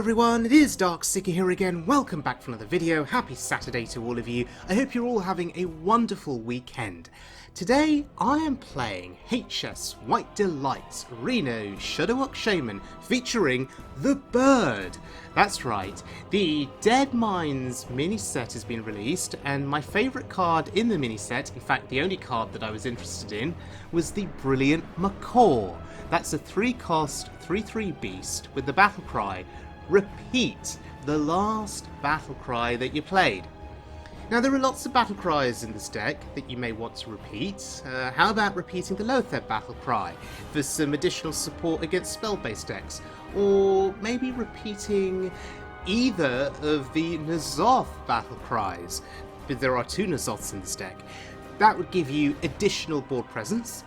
everyone, it is Darkseeker here again. Welcome back for another video. Happy Saturday to all of you. I hope you're all having a wonderful weekend. Today I am playing hsWhiteDelight's Reno Shaman featuring the bird. That's right, the Dead Mines mini set has been released, and my favourite card in the mini set, in fact the only card that I was interested in, was the Brilliant Macaw. That's a 3-cost 3/3 beast with the battle cry, repeat the last battle cry that you played. Now there are lots of battle cries in this deck that you may want to repeat. How about repeating the Ny'alotha battle cry for some additional support against spell-based decks? Or maybe repeating either of the Ny'alotha battle cries, but there are 2 Ny'aloths in this deck. That would give you additional board presence.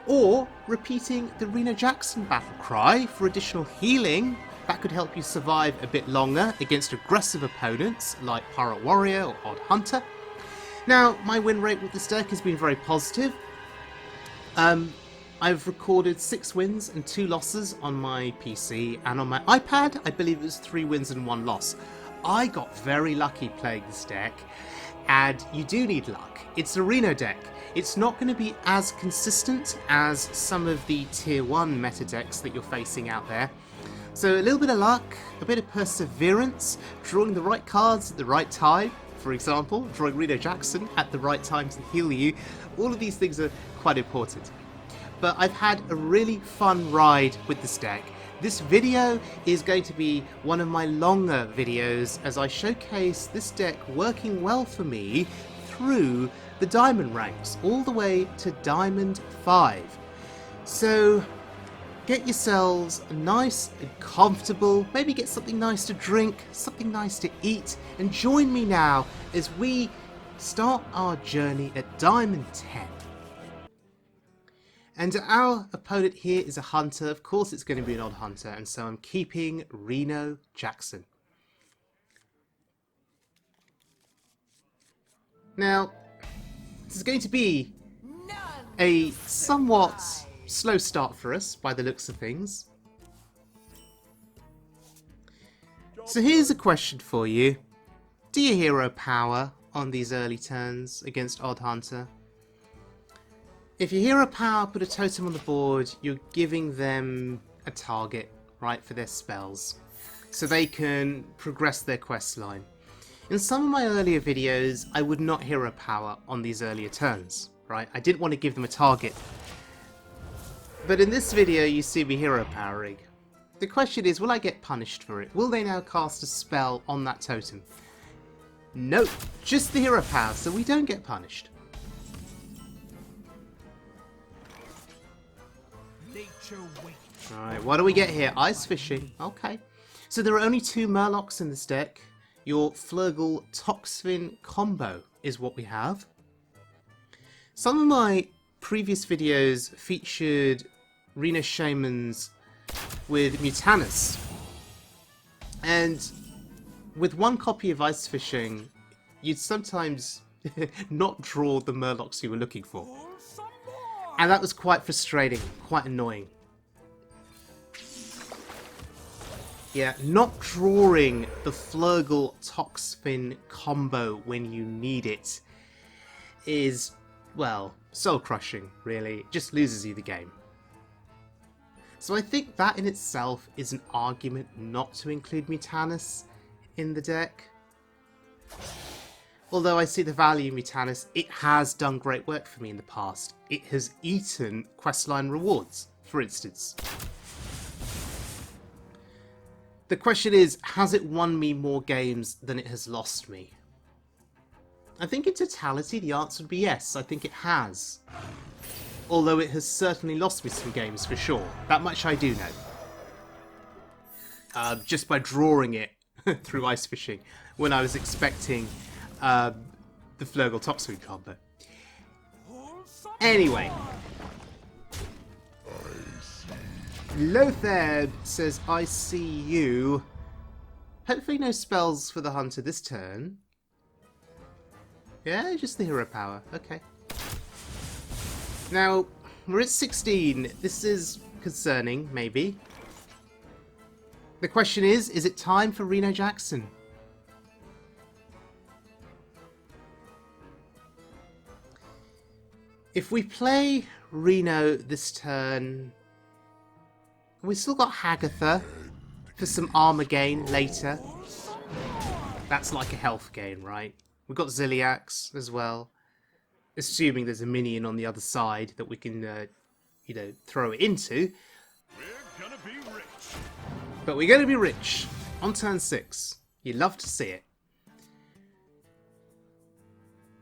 Or repeating the Reno Jackson battle cry for additional healing. That could help you survive a bit longer against aggressive opponents like Pirate Warrior or Odd Hunter. Now, my win rate with this deck has been very positive. I've recorded 6 wins and 2 losses on my PC, and on my iPad I believe it was 3 wins and 1 loss. I got very lucky playing this deck, and you do need luck. It's a Reno deck. It's not going to be as consistent as some of the tier 1 meta decks that you're facing out there. So a little bit of luck, a bit of perseverance, drawing the right cards at the right time. For example, drawing Reno Jackson at the right time to heal you. All of these things are quite important. But I've had a really fun ride with this deck. This video is going to be one of my longer videos as I showcase this deck working well for me through the diamond ranks, all the way to Diamond 5. So get yourselves nice and comfortable, maybe get something nice to drink, something nice to eat, and join me now as we start our journey at Diamond 10. And our opponent here is a hunter. Of course it's going to be an odd hunter, and so I'm keeping Reno Jackson. Now, this is going to be a somewhat slow start for us by the looks of things. So here's a question for you. Do you hero power on these early turns against Odd Hunter? If you hero power, put a totem on the board, you're giving them a target, right, for their spells, so they can progress their quest line. In some of my earlier videos, I would not hero power on these earlier turns, right? I didn't want to give them a target. But in this video, you see me hero powering. The question is, will I get punished for it? Will they now cast a spell on that totem? Nope, just the hero power, so we don't get punished. Alright, what do we get here? Ice fishing. Okay. So there are only 2 Murlocs in this deck. Your Flurgle Toxfin combo is what we have. Some of my previous videos featured Reno Shamans with Mutanus. And with 1 copy of Ice Fishing, you'd sometimes not draw the Murlocs you were looking for. And that was quite frustrating, quite annoying. Yeah, not drawing the Flurgle Toxfin combo when you need it is, well, soul crushing, really. It just loses you the game. So I think that in itself is an argument not to include Mutanus in the deck. Although I see the value in Mutanus, it has done great work for me in the past. It has eaten Questline rewards, for instance. The question is, has it won me more games than it has lost me? I think in totality the answer would be yes, I think it has. Although it has certainly lost me some games for sure. That much I do know. Just by drawing it through Ice Fishing when I was expecting the Flurgle Toxfin combo. Anyway. Lothar says, I see you. Hopefully no spells for the hunter this turn. Yeah, just the hero power. Okay. Now, we're at 16. This is concerning, maybe. The question is it time for Reno Jackson? If we play Reno this turn, we've still got hsWhiteDelight's for some armor gain later. That's like a health gain, right? We've got Ziliax as well. Assuming there's a minion on the other side that we can, you know, throw it into. We're gonna be rich. But we're going to be rich on turn 6. You love to see it.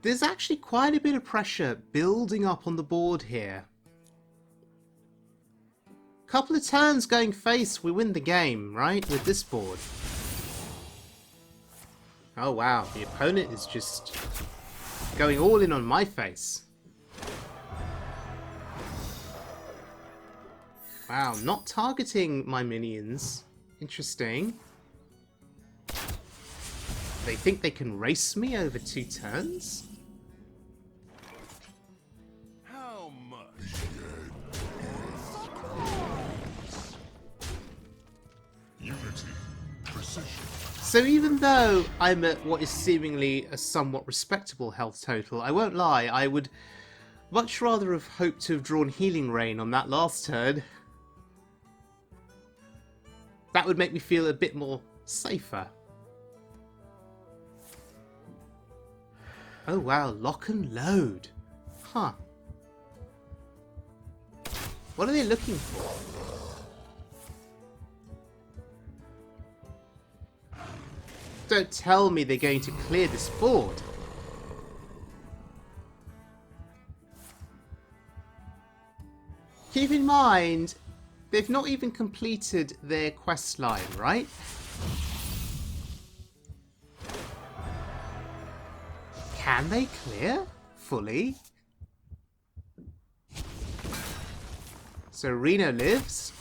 There's actually quite a bit of pressure building up on the board here. Couple of turns going face, we win the game, right? With this board. Oh wow, the opponent is just going all in on my face. Wow, not targeting my minions. Interesting. They think they can race me over 2 turns? How much? Unity, precision. So even though I'm at what is seemingly a somewhat respectable health total, I won't lie, I would much rather have hoped to have drawn Healing Rain on that last turn. That would make me feel a bit more safer. Oh wow, lock and load. Huh. What are they looking for? Don't tell me they're going to clear this board. Keep in mind, they've not even completed their quest line, right? Can they clear fully? So Reno lives.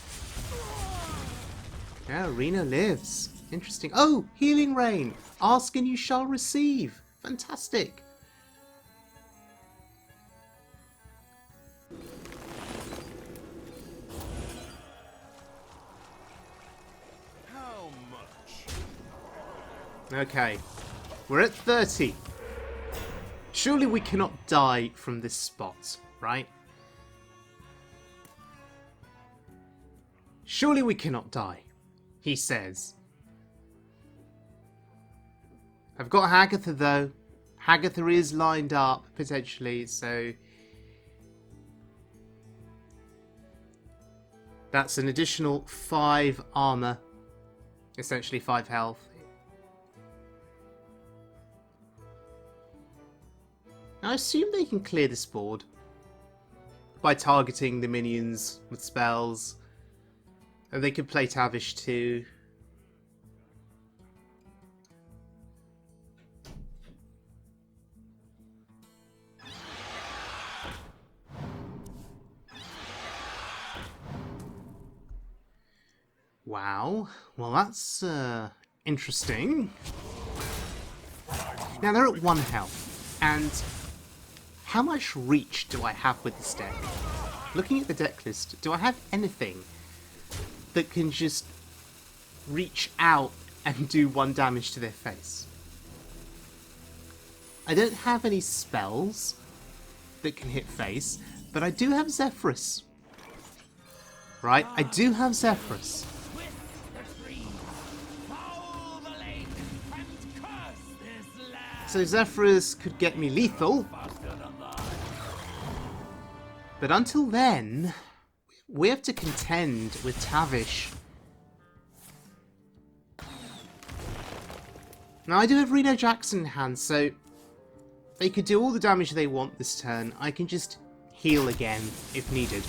Yeah, Reno lives. Interesting. Oh, Healing Rain. Ask and you shall receive. Fantastic. How much? Okay. We're at 30. Surely we cannot die from this spot, right? Surely we cannot die, he says. I've got hsWhiteDelight's though. hsWhiteDelight's is lined up, potentially, so... That's an additional 5 armor. Essentially 5 health. I assume they can clear this board by targeting the minions with spells. And they could play Tavish too. Wow. Well, that's interesting. Now they're at 1 health. And how much reach do I have with this deck? Looking at the deck list, do I have anything that can just reach out and do 1 damage to their face? I don't have any spells that can hit face, but I do have Zephyrus. Right? I do have Zephyrus. So Zephyrus could get me lethal. But until then, we have to contend with Tavish. Now I do have Reno Jackson in hand, so they could do all the damage they want this turn. I can just heal again if needed.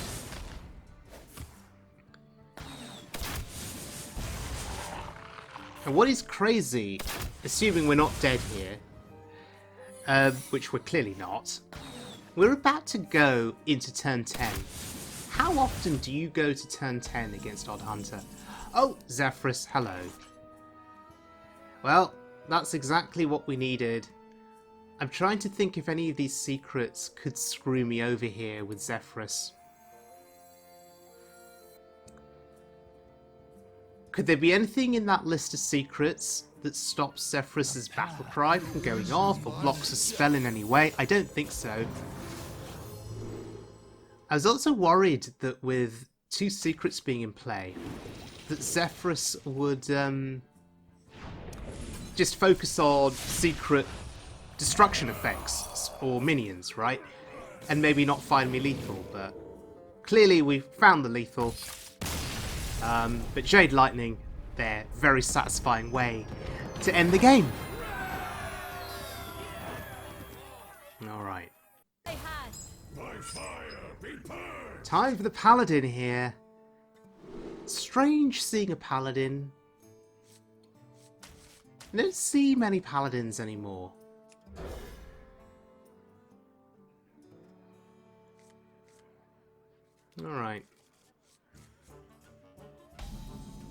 And what is crazy, assuming we're not dead here, which we're clearly not, we're about to go into turn 10. How often do you go to turn 10 against Odd Hunter? Oh, Zephyrus, hello. Well, that's exactly what we needed. I'm trying to think if any of these secrets could screw me over here with Zephyrus. Could there be anything in that list of secrets that stops Zephyrus's battle cry from going off or blocks a spell in any way? I don't think so. I was also worried that with 2 secrets being in play, that Zephyrus would just focus on secret destruction effects or minions, right? And maybe not find me lethal, but clearly we found the lethal. But Jade Lightning, their very satisfying way to end the game. Alright. By fire, be burned. Time for the paladin here. Strange seeing a paladin. I don't see many paladins anymore. Alright.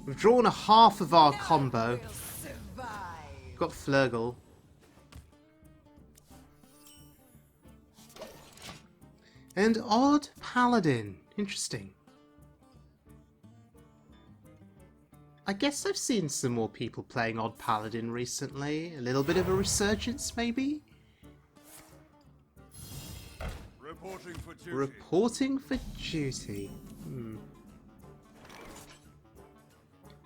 We've drawn a half of our combo. Got Flurgle. And odd paladin. Interesting. I guess I've seen some more people playing odd paladin recently. A little bit of a resurgence, maybe? Reporting for duty. Reporting for duty.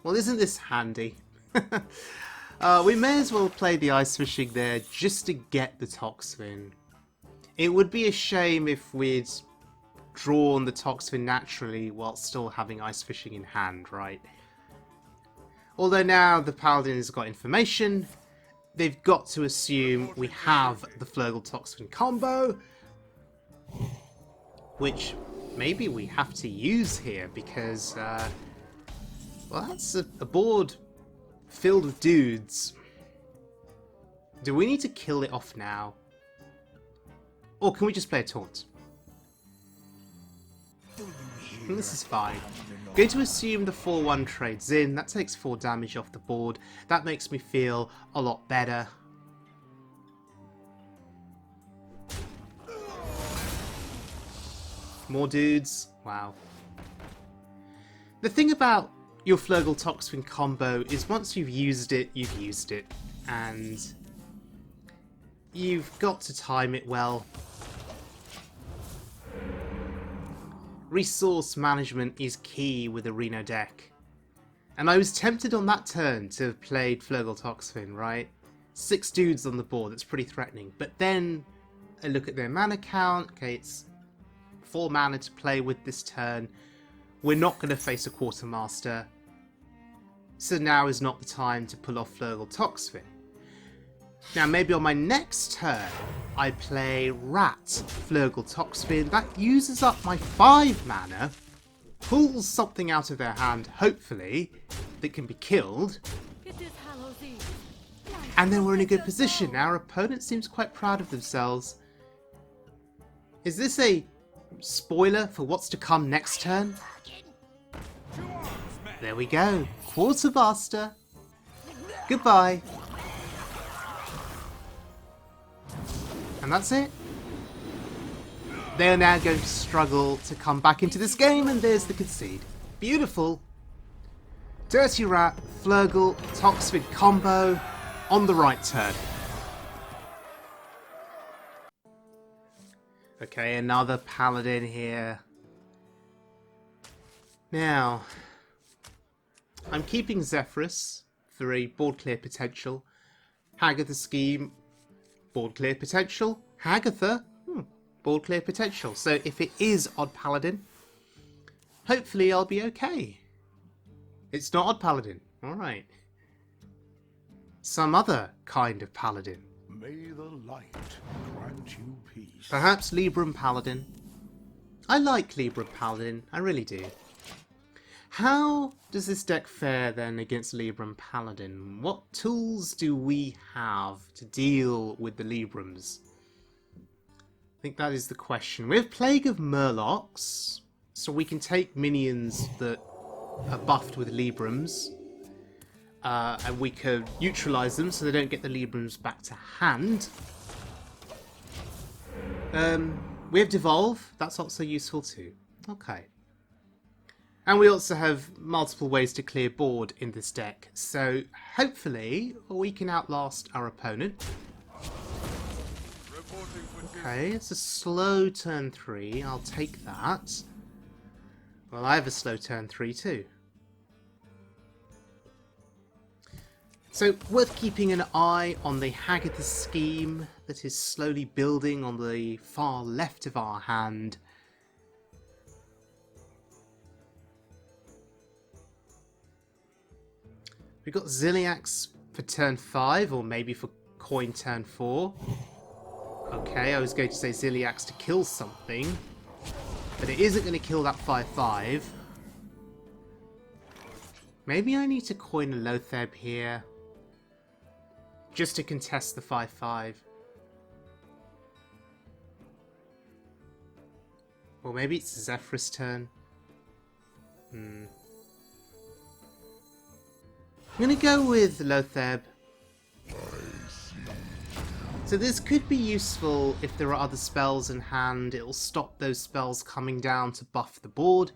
Well, isn't this handy? We may as well play the ice fishing there just to get the Toxfin. It would be a shame if we'd drawn the Toxfin naturally while still having ice fishing in hand, right? Although now the Paladin has got information, they've got to assume we have the Flurgle Toxfin combo, which maybe we have to use here because, well, that's a board filled with dudes. Do we need to kill it off now? Or can we just play a taunt? I think this is fine. Going to assume the 4-1 trades in. That takes 4 damage off the board. That makes me feel a lot better. More dudes. Wow. The thing about your Flurgle Toxfin combo is once you've used it, you've used it. And you've got to time it well. Resource management is key with a Reno deck. And I was tempted on that turn to have played Flurgle Toxfin, right? 6 dudes on the board, that's pretty threatening. But then I look at their mana count, okay, it's 4 mana to play with this turn. We're not going to face a Quartermaster. So now is not the time to pull off Flurgle Toxfin. Now maybe on my next turn I play Rat Flurgle Toxfin. That uses up my 5 mana, pulls something out of their hand, hopefully, that can be killed. And then we're in a good position. Our opponent seems quite proud of themselves. Is this a spoiler for what's to come next turn? There we go. Quartermaster. Goodbye. And that's it. They are now going to struggle to come back into this game, and there's the concede. Beautiful. Dirty Rat, Flurgle, Toxfin combo on the right turn. Okay, another Paladin here. Now, I'm keeping Zephyrus for a board clear potential. Hagatha Scheme, board clear potential. Hagatha, board clear potential. So if it is Odd Paladin, hopefully I'll be okay. It's not Odd Paladin. Alright. Some other kind of Paladin. May the light grant you peace. Perhaps Libram Paladin. I like Libram Paladin, I really do. How does this deck fare then against Libram Paladin? What tools do we have to deal with the Librams? I think that is the question. We have Plague of Murlocs, so we can take minions that are buffed with Librams, and we can neutralise them so they don't get the Librams back to hand. We have Devolve, that's also useful too. Okay. And we also have multiple ways to clear board in this deck, so hopefully we can outlast our opponent. Okay, it's a slow turn 3, I'll take that. Well, I have a slow turn 3 too. So, worth keeping an eye on the Hagatha scheme that is slowly building on the far left of our hand. We've got Ziliax for turn 5, or maybe for coin turn 4. Okay, I was going to say Ziliax to kill something, but it isn't going to kill that 5/5. Maybe I need to coin a Lotheb here, just to contest the 5/5. Or maybe it's Zephyr's turn. I'm going to go with Lotheb. So this could be useful if there are other spells in hand. It'll stop those spells coming down to buff the board.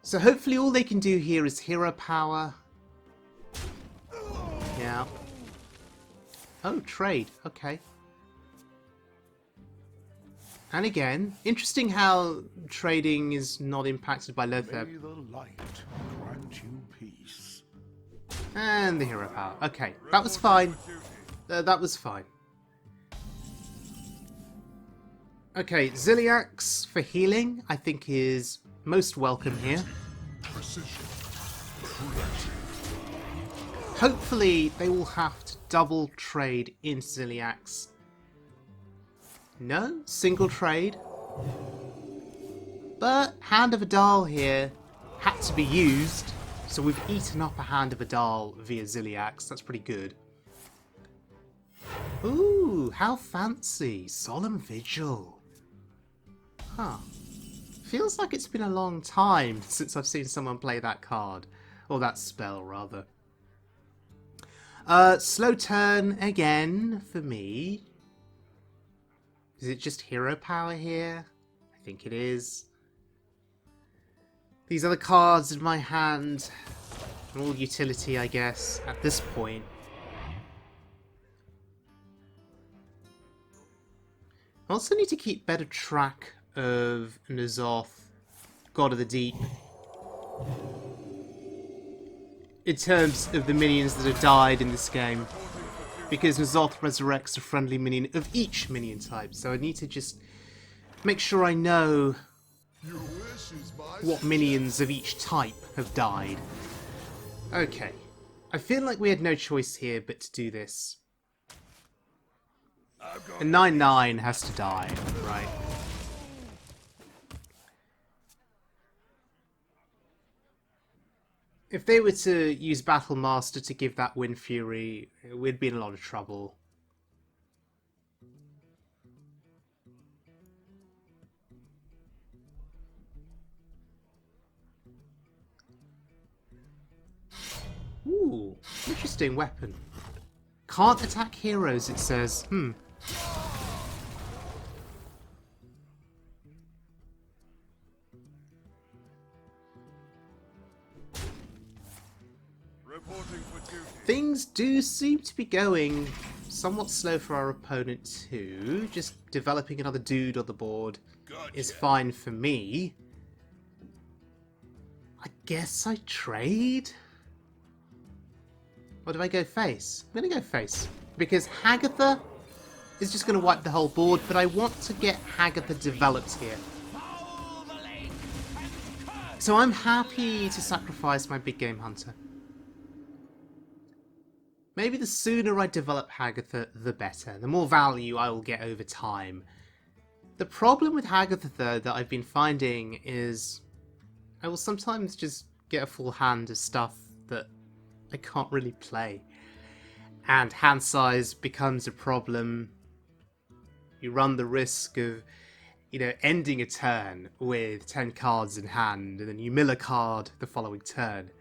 So hopefully all they can do here is hero power. Yeah. Oh, trade. Okay. And again, interesting how trading is not impacted by Lotheb. May the light grant you peace. And the hero power. Okay, that was fine. That was fine. Okay, Ziliax for healing, I think is most welcome here. Hopefully they will have to double trade in Ziliax. No, single trade. But Hand of Adal here had to be used, so we've eaten up a Hand of Adal via Ziliax. That's pretty good. Ooh, how fancy. Solemn Vigil. Huh. Feels like it's been a long time since I've seen someone play that card. Or that spell, rather. Slow turn again for me. Is it just hero power here? I think it is. These other cards in my hand, all utility, I guess, at this point. I also need to keep better track of Ny'alotha, God of the Deep, in terms of the minions that have died in this game, because Ny'alotha resurrects a friendly minion of each minion type, so I need to just make sure I know what minions of each type have died. Okay, I feel like we had no choice here but to do this. A 9/9 has to die, right? If they were to use Battle Master to give that Wind Fury, we'd be in a lot of trouble. Ooh, interesting weapon. Can't attack heroes, it says. Things do seem to be going somewhat slow for our opponent too. Just developing another dude on the board is fine for me. I guess I trade? Or do I go face? I'm going to go face. Because Hagatha is just going to wipe the whole board, but I want to get Hagatha developed here. So I'm happy to sacrifice my big game hunter. Maybe the sooner I develop Hagatha, the better. The more value I will get over time. The problem with Hagatha, though, that I've been finding is I will sometimes just get a full hand of stuff that I can't really play. And hand size becomes a problem. You run the risk of, ending a turn with 10 cards in hand, and then you mill a card the following turn.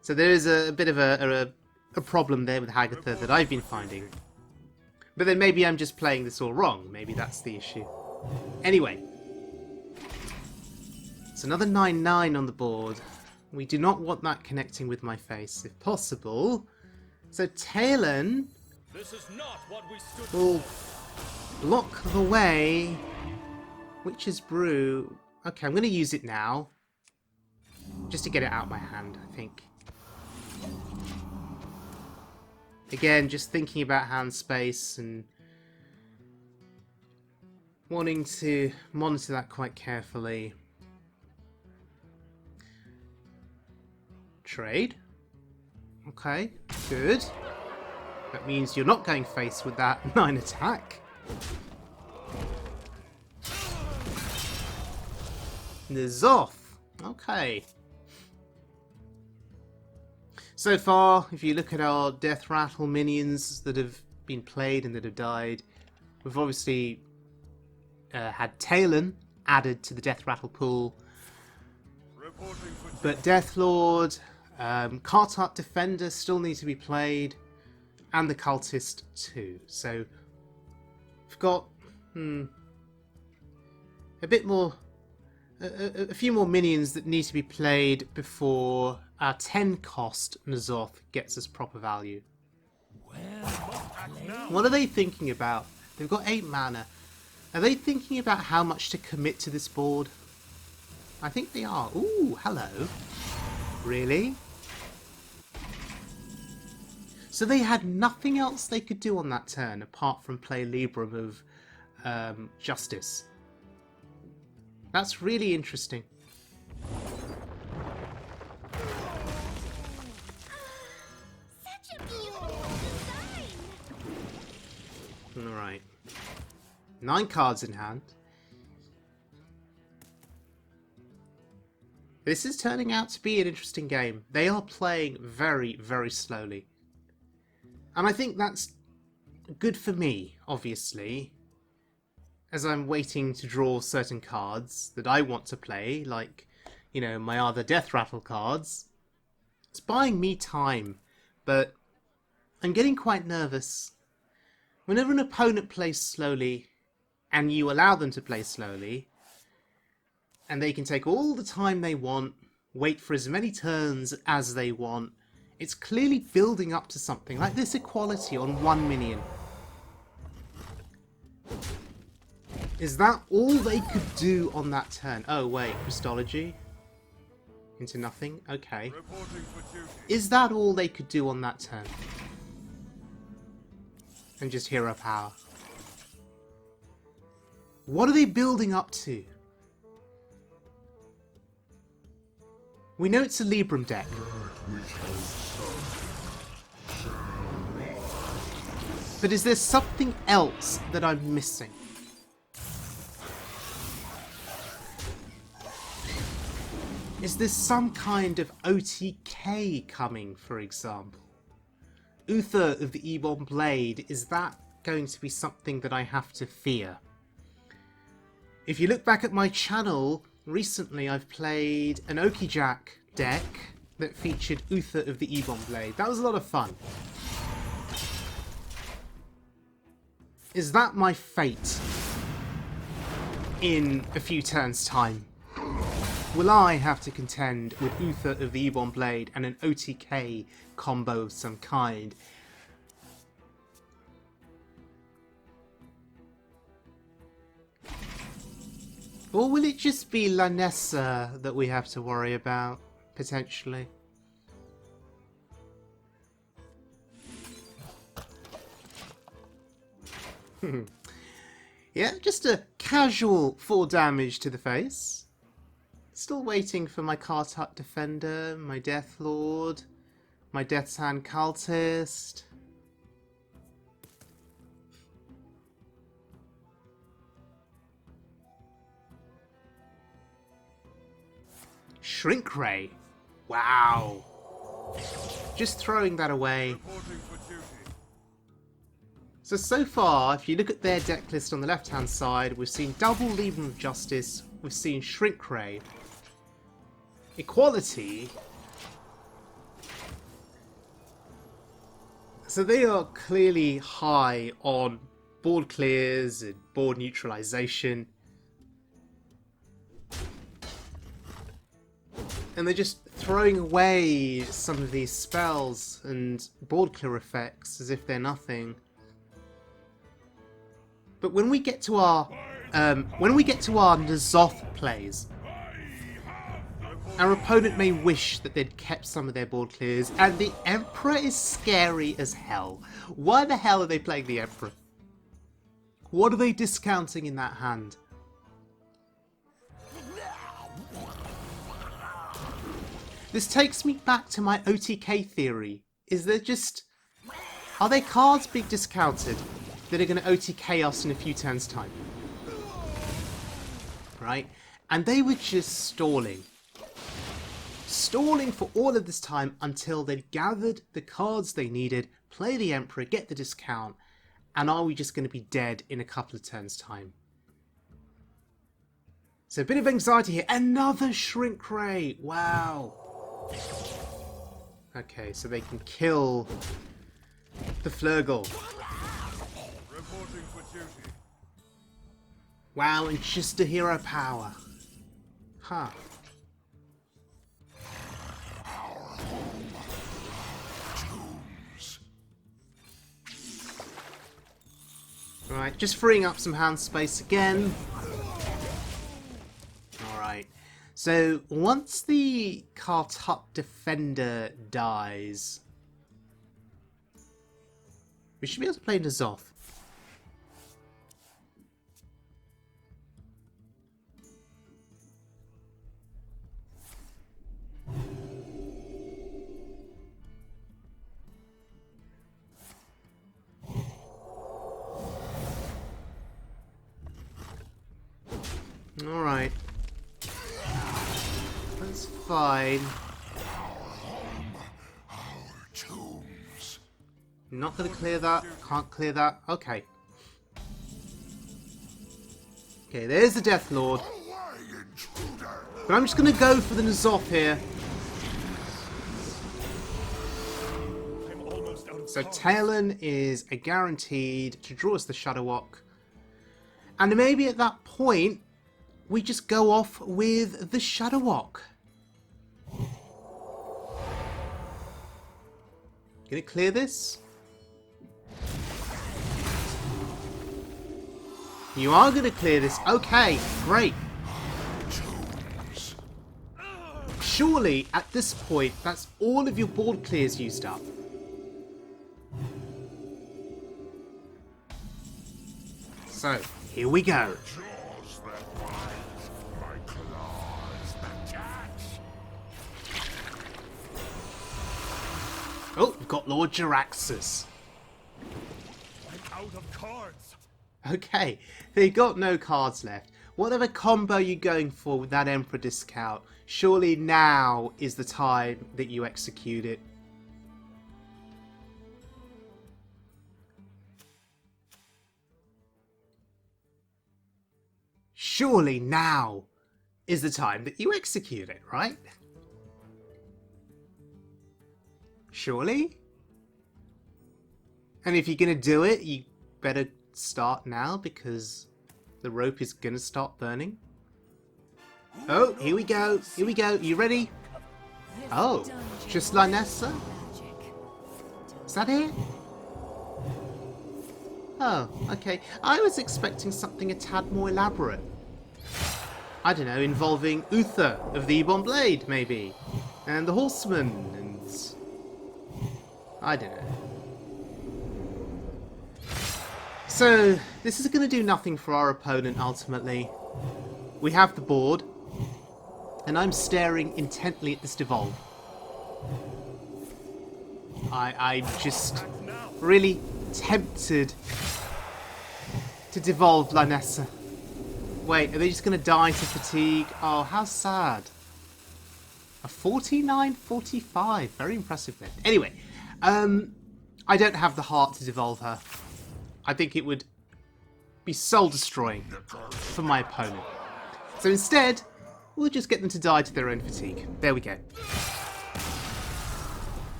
So there is a bit of a problem there with Hagatha that I've been finding. But then maybe I'm just playing this all wrong. Maybe that's the issue. Anyway. It's another 9/9 on the board. We do not want that connecting with my face, if possible. So Talon will block the way. Witch's Brew. Okay, I'm going to use it now. Just to get it out of my hand, I think. Again, just thinking about hand space and wanting to monitor that quite carefully. Trade. Okay, good. That means you're not going face with that 9 attack. Ny'alotha. Okay. So far, if you look at our Death Rattle minions that have been played and that have died, we've obviously had Talon added to the Death Rattle pool. But Deathlord, Cartart Defender still need to be played, and the Cultist too. So we've got a bit more, a few more minions that need to be played before our 10 cost Ny'alotha gets us proper value. What are they thinking about? They've got 8 mana. Are they thinking about how much to commit to this board? I think they are. Ooh, hello. Really? So they had nothing else they could do on that turn apart from play Libram of Justice. That's really interesting. Such a beautiful design. Alright. 9 cards in hand. This is turning out to be an interesting game. They are playing very, very slowly. And I think that's good for me, obviously, as I'm waiting to draw certain cards that I want to play, like, you know, my other Death Rattle cards. It's buying me time, but I'm getting quite nervous. Whenever an opponent plays slowly, and you allow them to play slowly, and they can take all the time they want, wait for as many turns as they want, it's clearly building up to something, like this equality on 1 minion. Is that all they could do on that turn? Oh wait, Christology? Into nothing? Okay. Is that all they could do on that turn? And just hero power. What are they building up to? We know it's a Libram deck. But is there something else that I'm missing? Is there some kind of OTK coming, for example? Uther of the Ebon Blade, is that going to be something that I have to fear? If you look back at my channel, recently I've played an Okijack deck that featured Uther of the Ebon Blade. That was a lot of fun. Is that my fate in a few turns' time? Will I have to contend with Uther of the Ebon Blade and an OTK combo of some kind? Or will it just be Lanessa that we have to worry about, potentially? Yeah, just a casual 4 damage to the face. Still waiting for my Cartart Defender, my Deathlord, my Death's Hand Cultist. Shrink Ray. Wow. Just throwing that away. So far, if you look at their deck list on the left-hand side, we've seen double Libram of Justice, we've seen Shrink Ray. Equality. So they are clearly high on board clears and board neutralization. And they're just throwing away some of these spells and board clear effects as if they're nothing. But when we get to our Ny'alotha plays, our opponent may wish that they'd kept some of their board clears, and the Emperor is scary as hell. Why the hell are they playing the Emperor? What are they discounting in that hand? This takes me back to my OTK theory. Are there cards being discounted that are going to OTK us in a few turns' time? Right? And they were just stalling. Stalling for all of this time until they'd gathered the cards they needed, play the Emperor, get the discount, and are we just going to be dead in a couple of turns' time? So a bit of anxiety here. Another Shrink Ray! Wow! Okay, so they can kill the Flurgle. Reporting for duty. Wow, and just a hero power. Huh. Right, just freeing up some hand space again. Alright. So, once the Kartup Defender dies, we should be able to play Ny'alotha. Alright. That's fine. Not gonna clear that. Can't clear that. Okay. Okay, there's the Death Lord. But I'm just gonna go for the Ny'alotha here. So Talon is a guaranteed to draw us the Shadow Walk. And maybe at that point, we just go off with the Shadow Walk. Gonna clear this? You are gonna clear this. Okay, great. Surely, at this point, that's all of your board clears used up. So, here we go. Oh, we've got Lord Jaraxxus. I'm out of cards. Okay, they got no cards left. Whatever combo you're going for with that Emperor discount, surely now is the time that you execute it. Surely now is the time that you execute it, right? Surely? And if you're going to do it, you better start now because the rope is going to start burning. Oh, here we go. Here we go. You ready? Oh, just Ny'alotha? Is that it? Oh, okay. I was expecting something a tad more elaborate. I don't know, involving Uther of the Ebon Blade, maybe. And the Horseman, and... I don't know. So, this is going to do nothing for our opponent, ultimately. We have the board, and I'm staring intently at this devolve. I'm just really tempted to devolve Ny'alotha. Wait, are they just going to die to fatigue? Oh, how sad. A 49-45. Very impressive then. Anyway, I don't have the heart to devolve her. I think it would be soul-destroying for my opponent. So instead, we'll just get them to die to their own fatigue. There we go.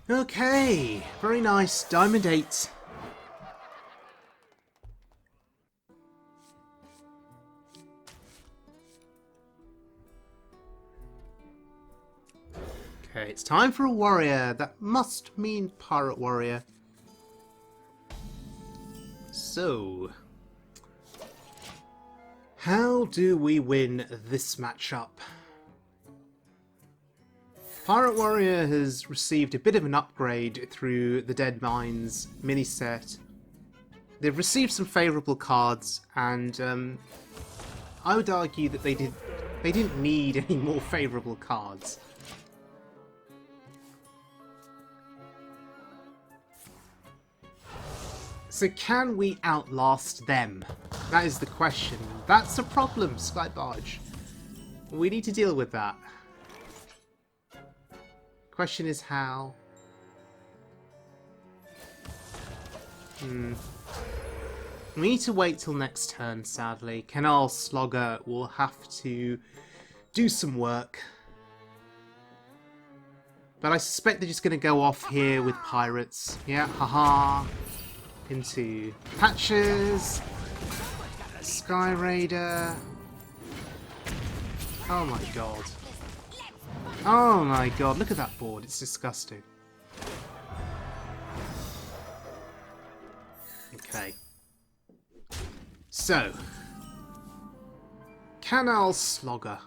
Okay, very nice. Diamond 8. Okay, it's time for a warrior. That must mean pirate warrior. So, how do we win this matchup? Pirate Warrior has received a bit of an upgrade through the Dead Mines mini set. They've received some favourable cards, and I would argue that they didn't need any more favourable cards. So can we outlast them? That is the question. That's a problem, Skybarge. We need to deal with that. Question is how. We need to wait till next turn, sadly. Canal Slogger will have to do some work. But I suspect they're just going to go off here with pirates. Yeah, haha. Into Patches. Sky Raider. Oh my god. Oh my god, look at that board, it's disgusting. Okay. So. Canal Slogger.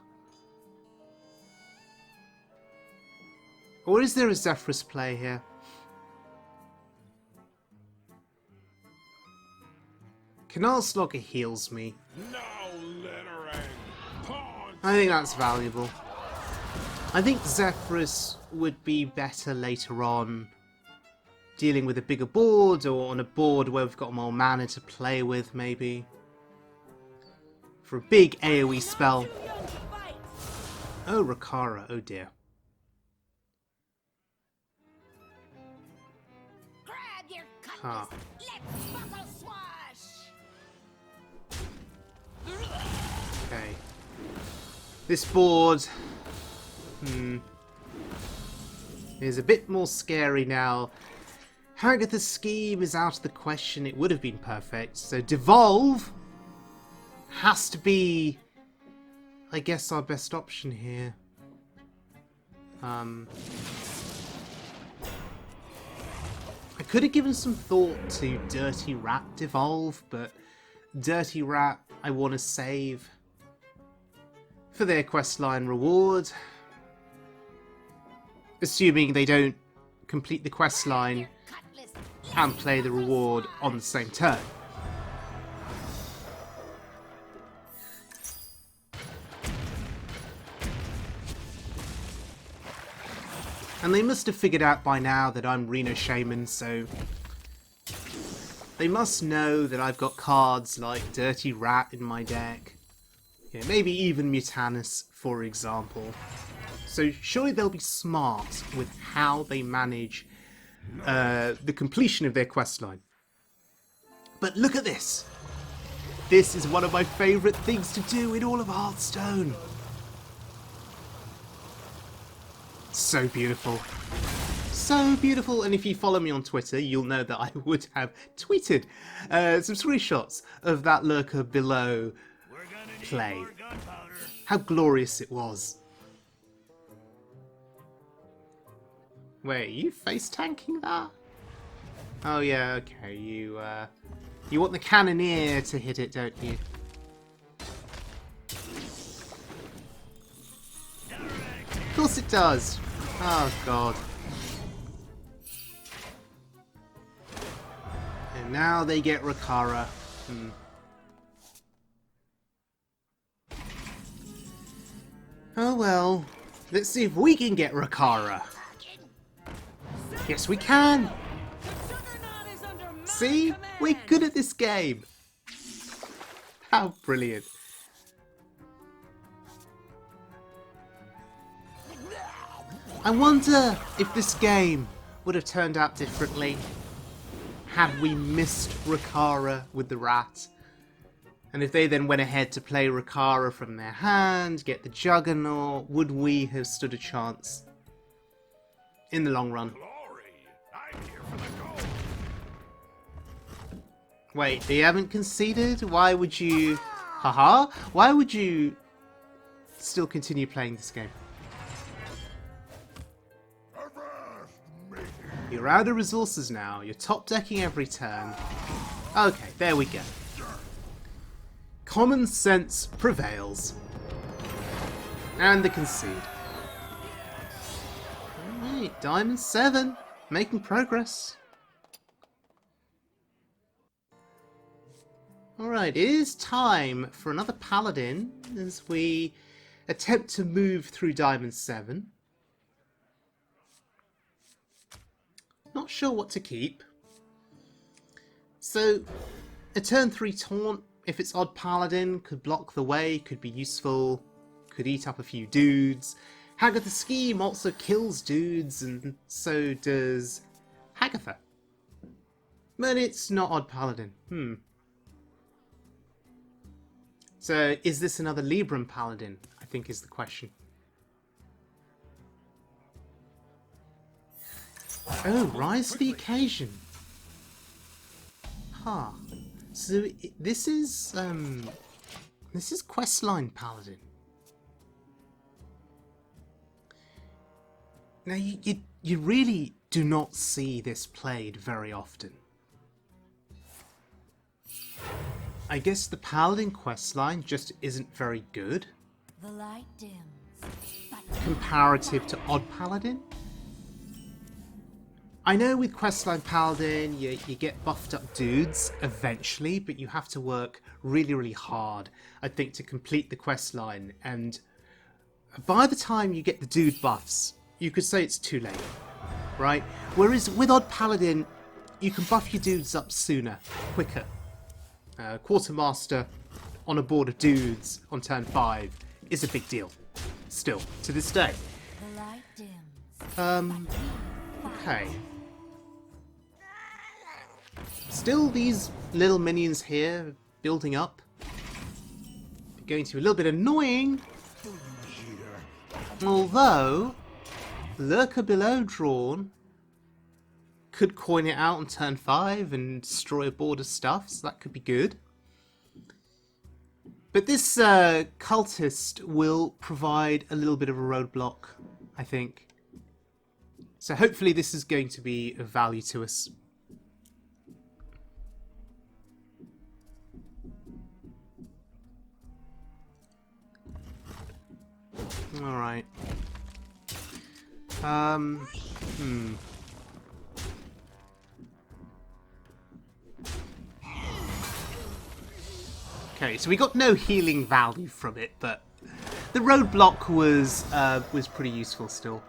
Or is there a Zephyrus play here? Canal Slogger heals me. No littering. I think that's valuable. I think Zephyrus would be better later on, dealing with a bigger board, or on a board where we've got more mana to play with, maybe. For a big AoE spell. Oh, Rakara, oh dear. Grab your cutlass. Huh. Let's buckle swash. Okay. This board is a bit more scary now. Hagatha's scheme is out of the question. It would have been perfect. So Devolve has to be, I guess, our best option here. I could have given some thought to Dirty Rat Devolve, but Dirty Rat I want to save for their questline reward. Assuming they don't complete the questline and play the reward on the same turn. And they must have figured out by now that I'm Reno Shaman, so they must know that I've got cards like Dirty Rat in my deck. Yeah, maybe even Mutanus, for example. So surely they'll be smart with how they manage the completion of their questline. But look at this! This is one of my favourite things to do in all of Hearthstone. So beautiful. So beautiful, and if you follow me on Twitter, you'll know that I would have tweeted some screenshots of that lurker below play. How glorious it was. Wait, are you face tanking that? Oh yeah, okay, you want the cannoneer to hit it, don't you? Of course it does. Oh god. And now they get Rakara. Oh well. Let's see if we can get Rakara. Yes, we can! See? We're good at this game! How brilliant. I wonder if this game would have turned out differently had we missed Rakara with the rat. And if they then went ahead to play Rakara from their hand, get the Juggernaut, would we have stood a chance in the long run? Glory. Wait, they haven't conceded? Why would you... Haha? Why would you still continue playing this game? You're out of resources now. You're top decking every turn. Okay, there we go. Common sense prevails. And the concede. Alright, Diamond 7. Making progress. Alright, it is time for another paladin as we attempt to move through Diamond 7. Not sure what to keep. So, a turn 3 taunt, if it's odd paladin, could block the way, could be useful, could eat up a few dudes. Hagatha Scheme also kills dudes, and so does Hagatha. But it's not odd paladin. So, is this another Libram paladin? I think is the question. Oh, rise to the occasion. Huh. So this is Questline paladin. Now you really do not see this played very often. I guess the paladin questline just isn't very good. The light dims. Comparative to odd paladin. I know with Questline Paladin you get buffed up dudes eventually, but you have to work really, really hard, I think, to complete the questline, and by the time you get the dude buffs, you could say it's too late, right? Whereas with Odd Paladin, you can buff your dudes up sooner, quicker. Quartermaster on a board of dudes on turn 5 is a big deal, still, to this day. The light dims. Okay. Still, these little minions here building up. They're going to be a little bit annoying. Although, Lurker below drawn could coin it out on turn 5 and destroy a board of stuff, so that could be good. But this cultist will provide a little bit of a roadblock, I think. So hopefully this is going to be of value to us. Alright. Okay, so we got no healing value from it, but the roadblock was pretty useful still.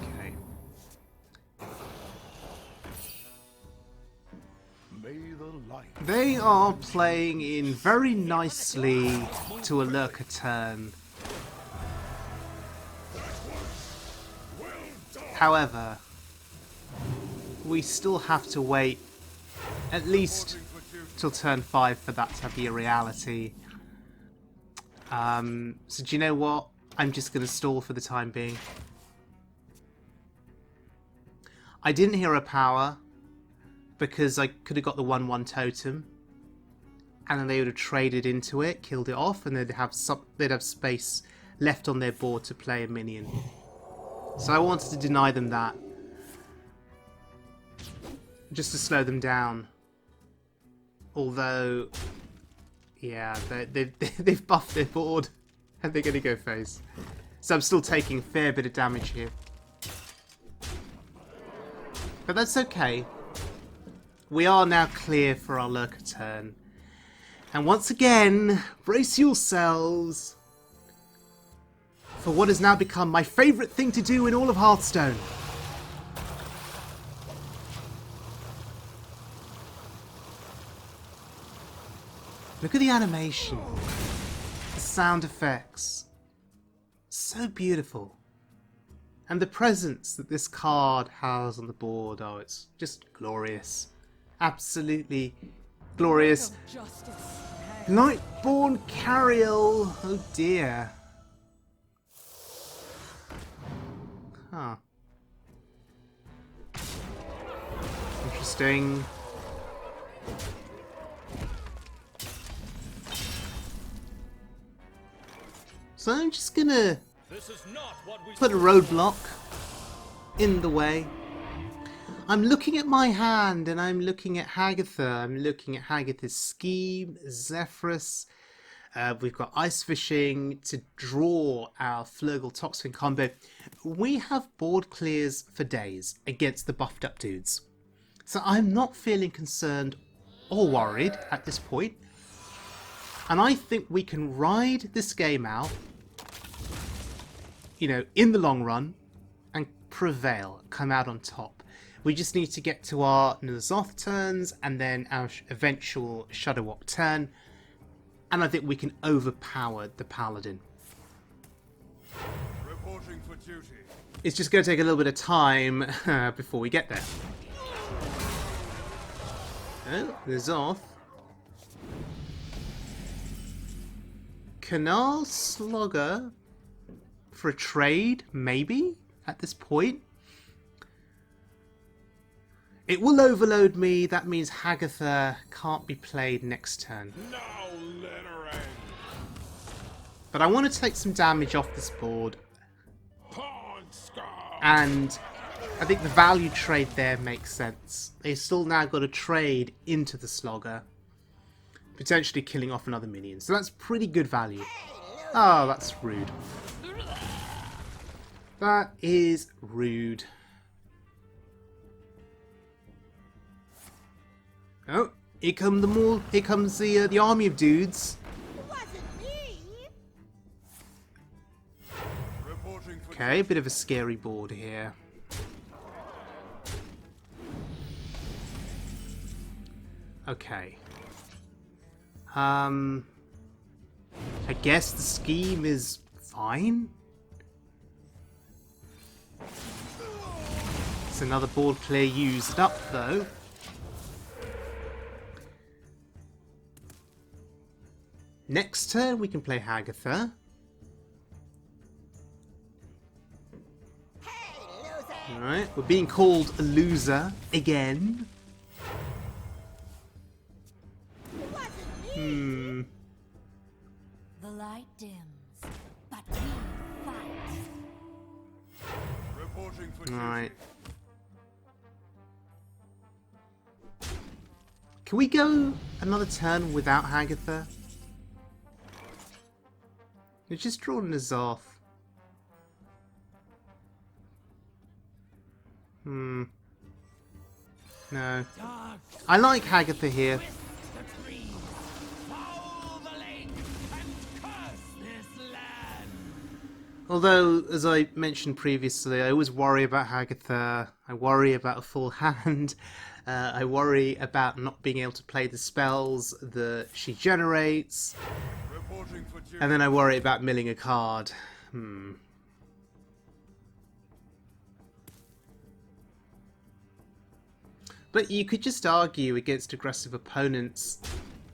Okay. May the light. They are playing in very nicely to a lurker turn. However, we still have to wait at least till turn 5 for that to be a reality. So do you know what? I'm just going to stall for the time being. I didn't hear a power because I could have got the 1/1 totem, and then they would have traded into it, killed it off, and they'd have space left on their board to play a minion. So I wanted to deny them that, just to slow them down. Although, yeah, they've buffed their board, and they're going to go phase. So I'm still taking a fair bit of damage here. But that's okay. We are now clear for our lurker turn. And once again, brace yourselves for what has now become my favourite thing to do in all of Hearthstone. Look at the animation, the sound effects, so beautiful. And the presence that this card has on the board, oh, it's just glorious. Absolutely glorious. Lightborn Cariel, oh dear. Huh. Interesting. So I'm just gonna put a roadblock in the way. I'm looking at my hand and I'm looking at Hagatha. I'm looking at Hagatha's scheme, Zephyrus. We've got Ice Fishing to draw our Flurgle Toxfin combo. We have board clears for days against the buffed up dudes. So I'm not feeling concerned or worried at this point. And I think we can ride this game out, you know, in the long run and prevail, come out on top. We just need to get to our Ny'alotha turns and then our eventual Shadowwalk turn. And I think we can overpower the paladin. Reporting for duty. It's just going to take a little bit of time before we get there. Oh, Ny'alotha. Canal Slogger for a trade, maybe, at this point. It will overload me. That means Hagatha can't be played next turn. Now let her end. But I want to take some damage off this board. Pawn scar. And I think the value trade there makes sense. They've still now got to trade into the Slogger, potentially killing off another minion. So that's pretty good value. Oh, that's rude. That is rude. Oh, here come the more. Here comes the army of dudes. Okay, a bit of a scary board here. Okay. I guess the scheme is fine. It's another board clear used up though. Next turn we can play Hagatha. Alright, we're being called a loser again. The light dims, but we fight. Reporting for Alright. Can we go another turn without Hagatha? We just draw Ny'alotha. No. I like Hagatha here. Although, as I mentioned previously, I always worry about Hagatha. I worry about a full hand. I worry about not being able to play the spells that she generates. And then I worry about milling a card. But you could just argue against aggressive opponents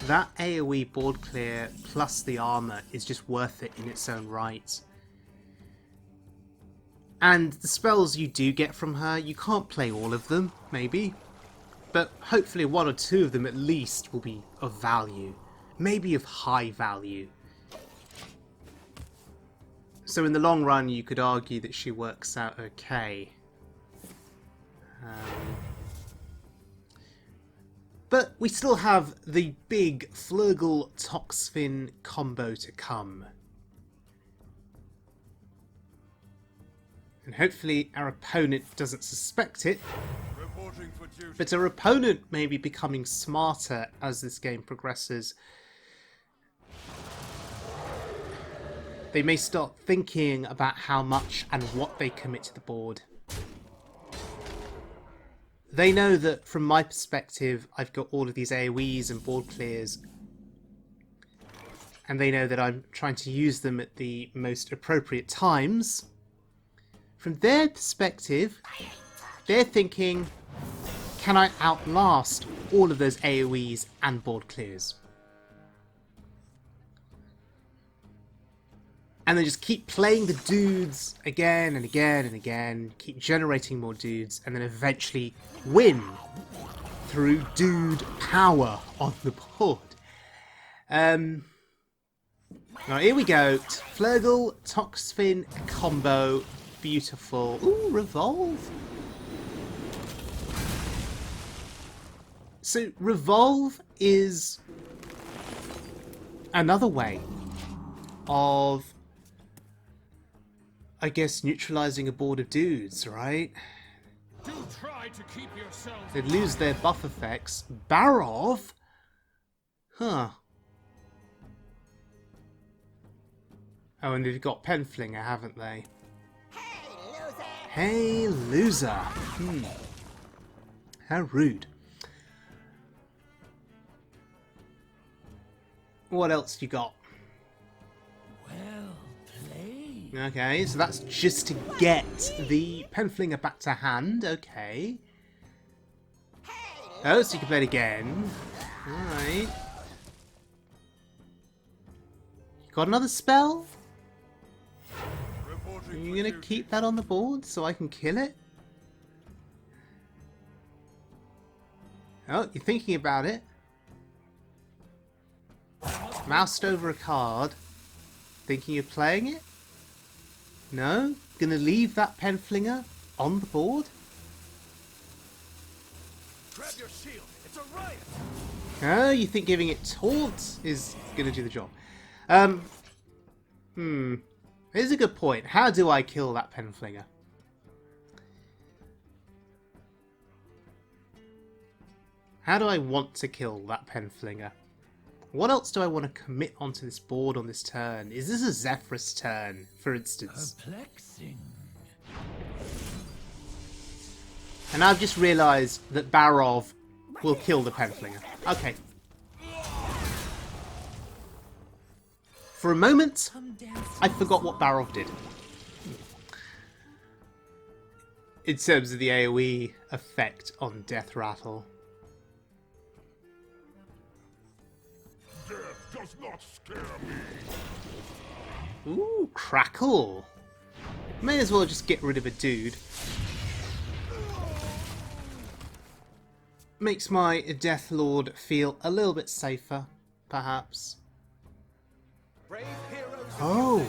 that AoE board clear plus the armor is just worth it in its own right. And the spells you do get from her, you can't play all of them, maybe. But hopefully one or two of them at least will be of value. Maybe of high value. So in the long run you could argue that she works out okay. But we still have the big Flurgle Toxfin combo to come. And hopefully our opponent doesn't suspect it. But our opponent may be becoming smarter as this game progresses. They may start thinking about how much and what they commit to the board. They know that from my perspective, I've got all of these AoEs and board clears. And they know that I'm trying to use them at the most appropriate times. From their perspective, they're thinking, can I outlast all of those AoEs and board clears? And then just keep playing the dudes again and again and again, keep generating more dudes, and then eventually win through dude power on the board. Right, here we go. Flurgle, Toxfin combo. Beautiful. Ooh, Revolve. So, Revolve is another way of, I guess, neutralizing a board of dudes, right? Do try to keep yourselves They'd lose their buff effects. Barov? Huh. Oh, and they've got Penflinger, haven't they? Hey, loser! How rude. What else you got? well played. Okay, so that's just to get the Penflinger back to hand. Okay. Oh, so you can play it again. Alright. Got another spell? Are you gonna keep that on the board so I can kill it? Oh, you're thinking about it. Moused over a card. Thinking of playing it? No? Gonna leave that Penflinger on the board? Grab your shield. It's a riot. Oh, you think giving it Taunt is gonna do the job? Here's a good point. How do I kill that Penflinger? How do I want to kill that Penflinger? What else do I want to commit onto this board on this turn? Is this a Zephyrus turn, for instance? Perplexing. And I've just realised that Barov will kill the Penflinger. Okay. For a moment, I forgot what Barov did. In terms of the AoE effect on Death Rattle. Death does not scare me. Ooh, Crackle. May as well just get rid of a dude. Makes my Death Lord feel a little bit safer, perhaps. Oh!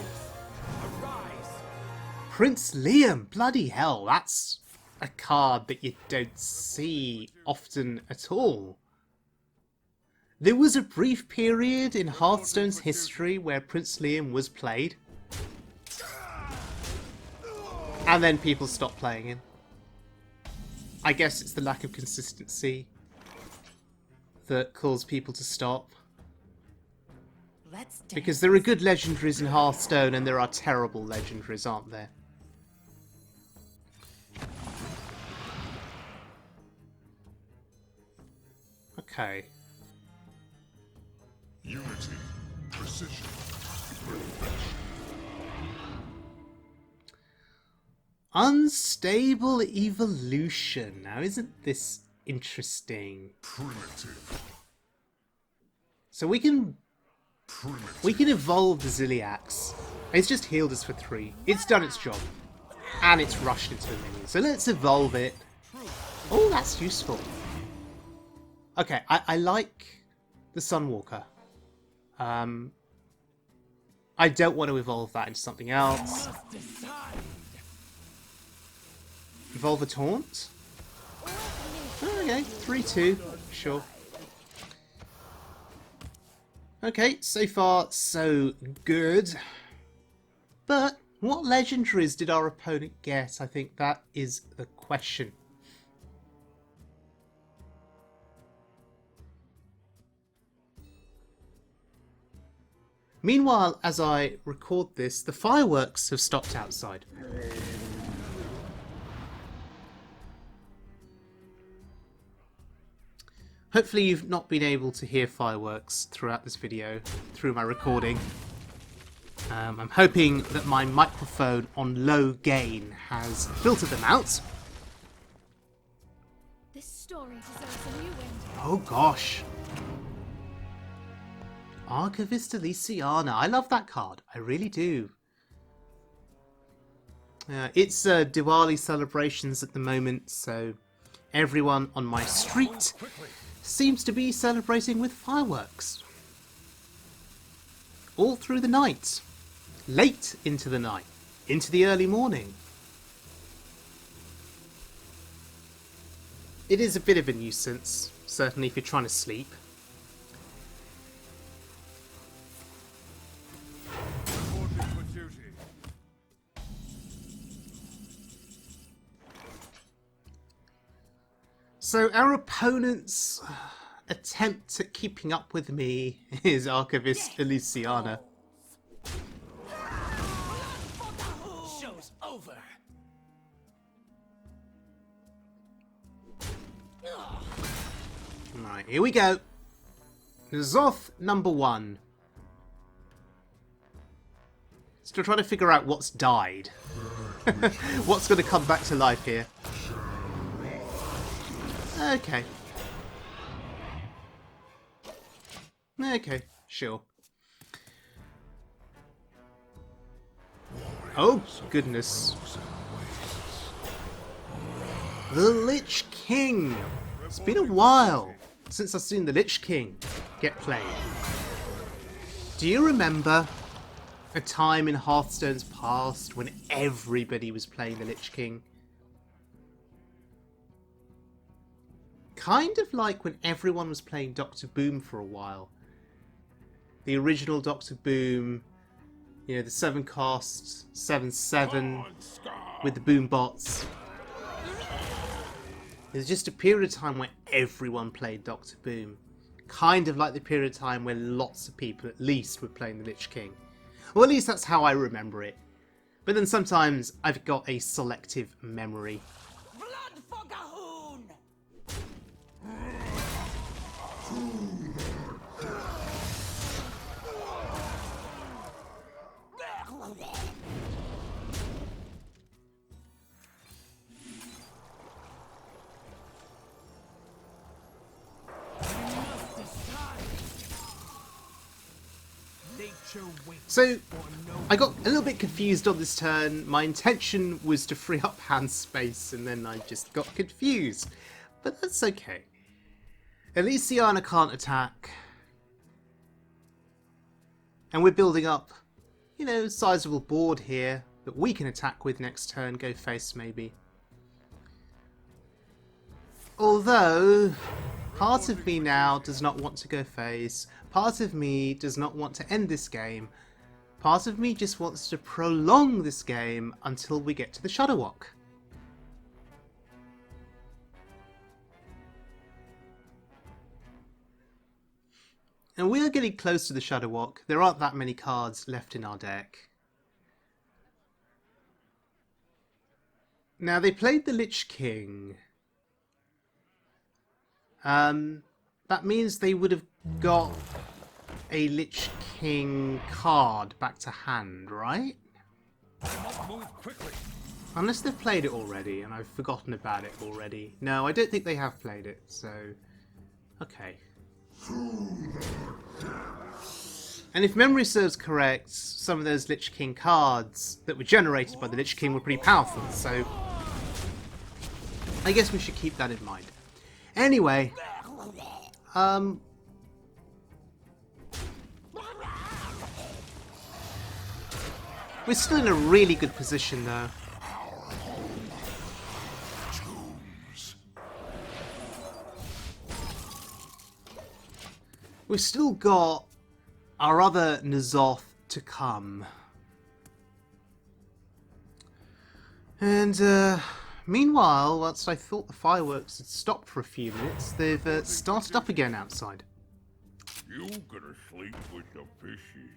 Prince Liam! Bloody hell, that's a card that you don't see often at all. There was a brief period in Hearthstone's history where Prince Liam was played. And then people stopped playing him. I guess it's the lack of consistency that caused people to stop. Because there are good legendaries in Hearthstone and there are terrible legendaries, aren't there? Okay. Unity, precision, perfection. Unstable evolution. Now, isn't this interesting? Primitive. So we can evolve the Ziliax. It's just healed us for 3. It's done its job. And it's rushed into the minion. So let's evolve it. Oh, that's useful. Okay, I like the Sunwalker. I don't want to evolve that into something else. Evolve a Taunt? Oh, okay, 3-2. Sure. Okay, so far so good. But what legendaries did our opponent get? I think that is the question. Meanwhile, as I record this, the fireworks have stopped outside. Hopefully you've not been able to hear fireworks throughout this video, through my recording. I'm hoping that my microphone on low gain has filtered them out. This story deserves a new ending. Oh gosh. Archivist Elysiana. I love that card. I really do. It's Diwali celebrations at the moment, so everyone on my street seems to be celebrating with fireworks. All through the night. Late into the night. Into the early morning. It is a bit of a nuisance, certainly if you're trying to sleep. So our opponent's attempt at keeping up with me is Archivist Elysiana. Show's over. Right, here we go. Ny'alotha number 1. Still trying to figure out what's died. What's going to come back to life here? Okay. Okay, sure. Oh, goodness. The Lich King! It's been a while since I've seen the Lich King get played. Do you remember a time in Hearthstone's past when everybody was playing the Lich King? Kind of like when everyone was playing Dr. Boom for a while. The original Dr. Boom, you know, the 7 cost, 7/7 with the boom bots. There's just a period of time where everyone played Dr. Boom. Kind of like the period of time where lots of people at least were playing the Lich King. Well, at least that's how I remember it. But then sometimes I've got a selective memory. Blood for Gahoon! So, I got a little bit confused on this turn. My intention was to free up hand space, and then I just got confused. But that's okay. Elysiana can't attack. And we're building up, you know, a sizable board here that we can attack with next turn, go face maybe. Although, part of me now does not want to go face. Part of me does not want to end this game. Part of me just wants to prolong this game until we get to the Shadow Walk. And we are getting close to the Shadow Walk. There aren't that many cards left in our deck. Now, they played the Lich King. That means they would have got a Lich King card back to hand, right? Move quickly. Unless they've played it already and I've forgotten about it already. No, I don't think they have played it, so... Okay. And if memory serves correct, some of those Lich King cards that were generated by the Lich King were pretty powerful, so... I guess we should keep that in mind. Anyway... We're still in a really good position though. We've still got our other Ny'alotha to come. And meanwhile, whilst I thought the fireworks had stopped for a few minutes, they've started up again outside. You gonna sleep with the fishes?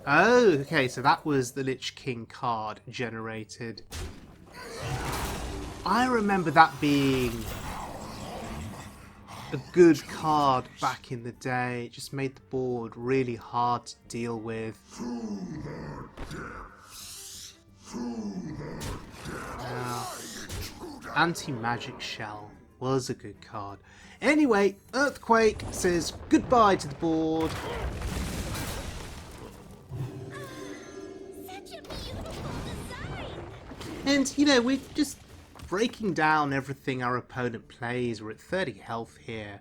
Oh, okay, so that was the Lich King card generated. I remember that being a good card back in the day. It just made the board really hard to deal with. Anti-Magic Shell was a good card. Anyway, Earthquake says goodbye to the board. Such a beautiful design. And, you know, we're just breaking down everything our opponent plays. We're at 30 health here.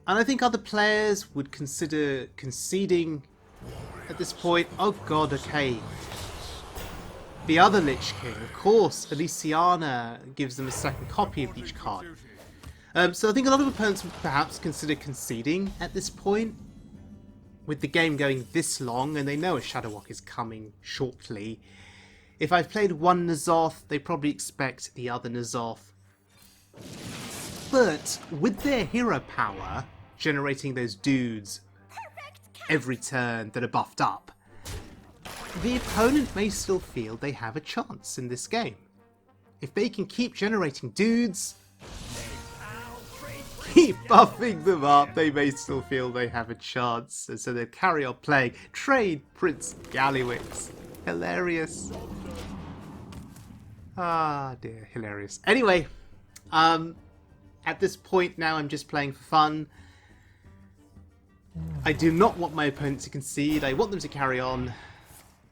And I think other players would consider conceding at this point. Oh god, okay. The other Lich King, of course, Elysiana gives them a second copy of each card. So I think a lot of opponents would perhaps consider conceding at this point. With the game going this long, and they know a Shadowwalk is coming shortly. If I've played one Ny'alotha, they probably expect the other Ny'alotha. But with their hero power, generating those dudes every turn that are buffed up, the opponent may still feel they have a chance in this game. If they can keep generating dudes, keep buffing them up, they may still feel they have a chance. And so they'll carry on playing. Trade Prince Gallywix. Hilarious. Ah dear, hilarious. Anyway, at this point now I'm just playing for fun. I do not want my opponent to concede. I want them to carry on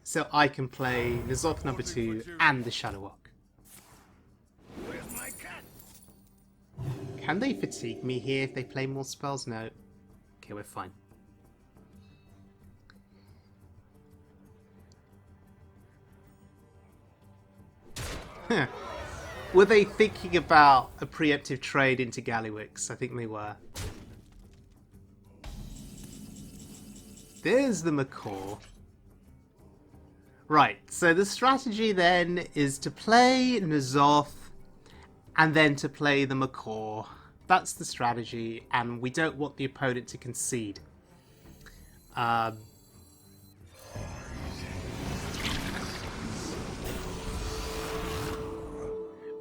so I can play Ny'alotha number 2 and the Shadowwalk. Can they fatigue me here if they play more spells? No. Okay, we're fine. Were they thinking about a preemptive trade into Gallywix? I think they were. There's the Macaw. Right, so the strategy then is to play Ny'alotha and then to play the Macaw. That's the strategy, and we don't want the opponent to concede.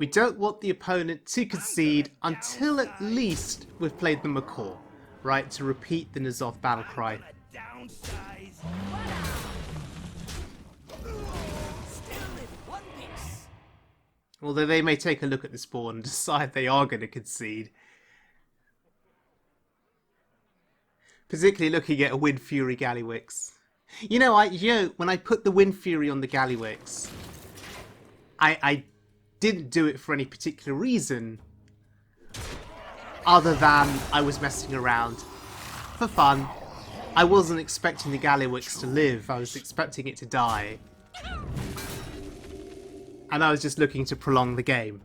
We don't want the opponent to concede until at least we've played the Macaw, right? To repeat the Ny'alotha battle cry. Although they may take a look at this board and decide they are going to concede. Particularly looking at a Wind Fury Gallywix. You know, when I put the Wind Fury on the Gallywix, I didn't do it for any particular reason other than I was messing around for fun. I wasn't expecting the Gallywix to live, I was expecting it to die. And I was just looking to prolong the game.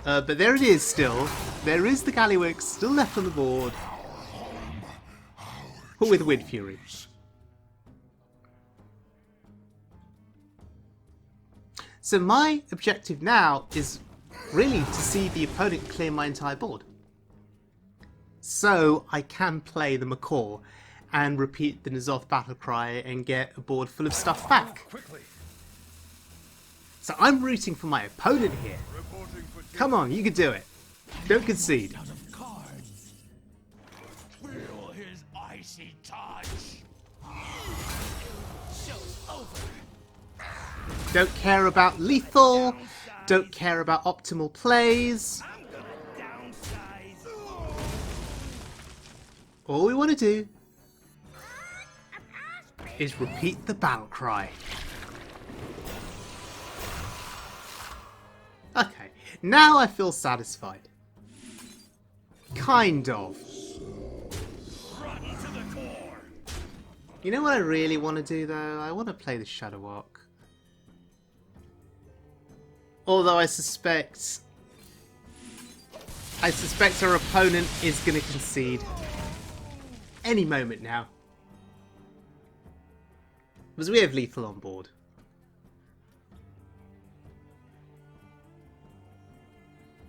But there it is still. There is the Gallywix still left on the board. But with Wind Fury. So my objective now is really to see the opponent clear my entire board. So I can play the Macaw and repeat the Ny'alotha battle cry and get a board full of stuff back. So I'm rooting for my opponent here. Come on, you can do it. Don't concede. Out of cards. Feel his icy touch. Show's over. Don't care about lethal. Don't care about optimal plays. I'm gonna downsize. All we want to do is repeat the battle cry. Okay, now I feel satisfied. Kind of. Run to the core. You know what I really want to do though? I want to play the Shadowwalk. Although I suspect our opponent is going to concede any moment now. Because we have lethal on board.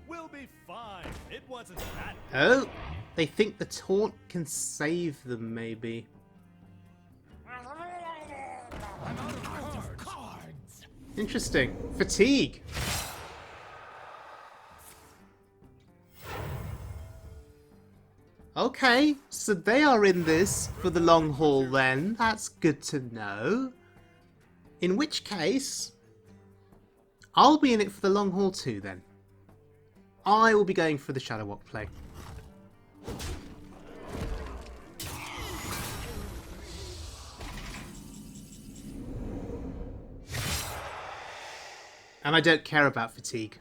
We'll be fine. It wasn't that. Oh, they think the taunt can save them maybe. I'm out of cards. Interesting. Fatigue. Okay, so they are in this for the long haul then. That's good to know. In which case, I'll be in it for the long haul too then. I will be going for the Shadowwalk play. And I don't care about fatigue.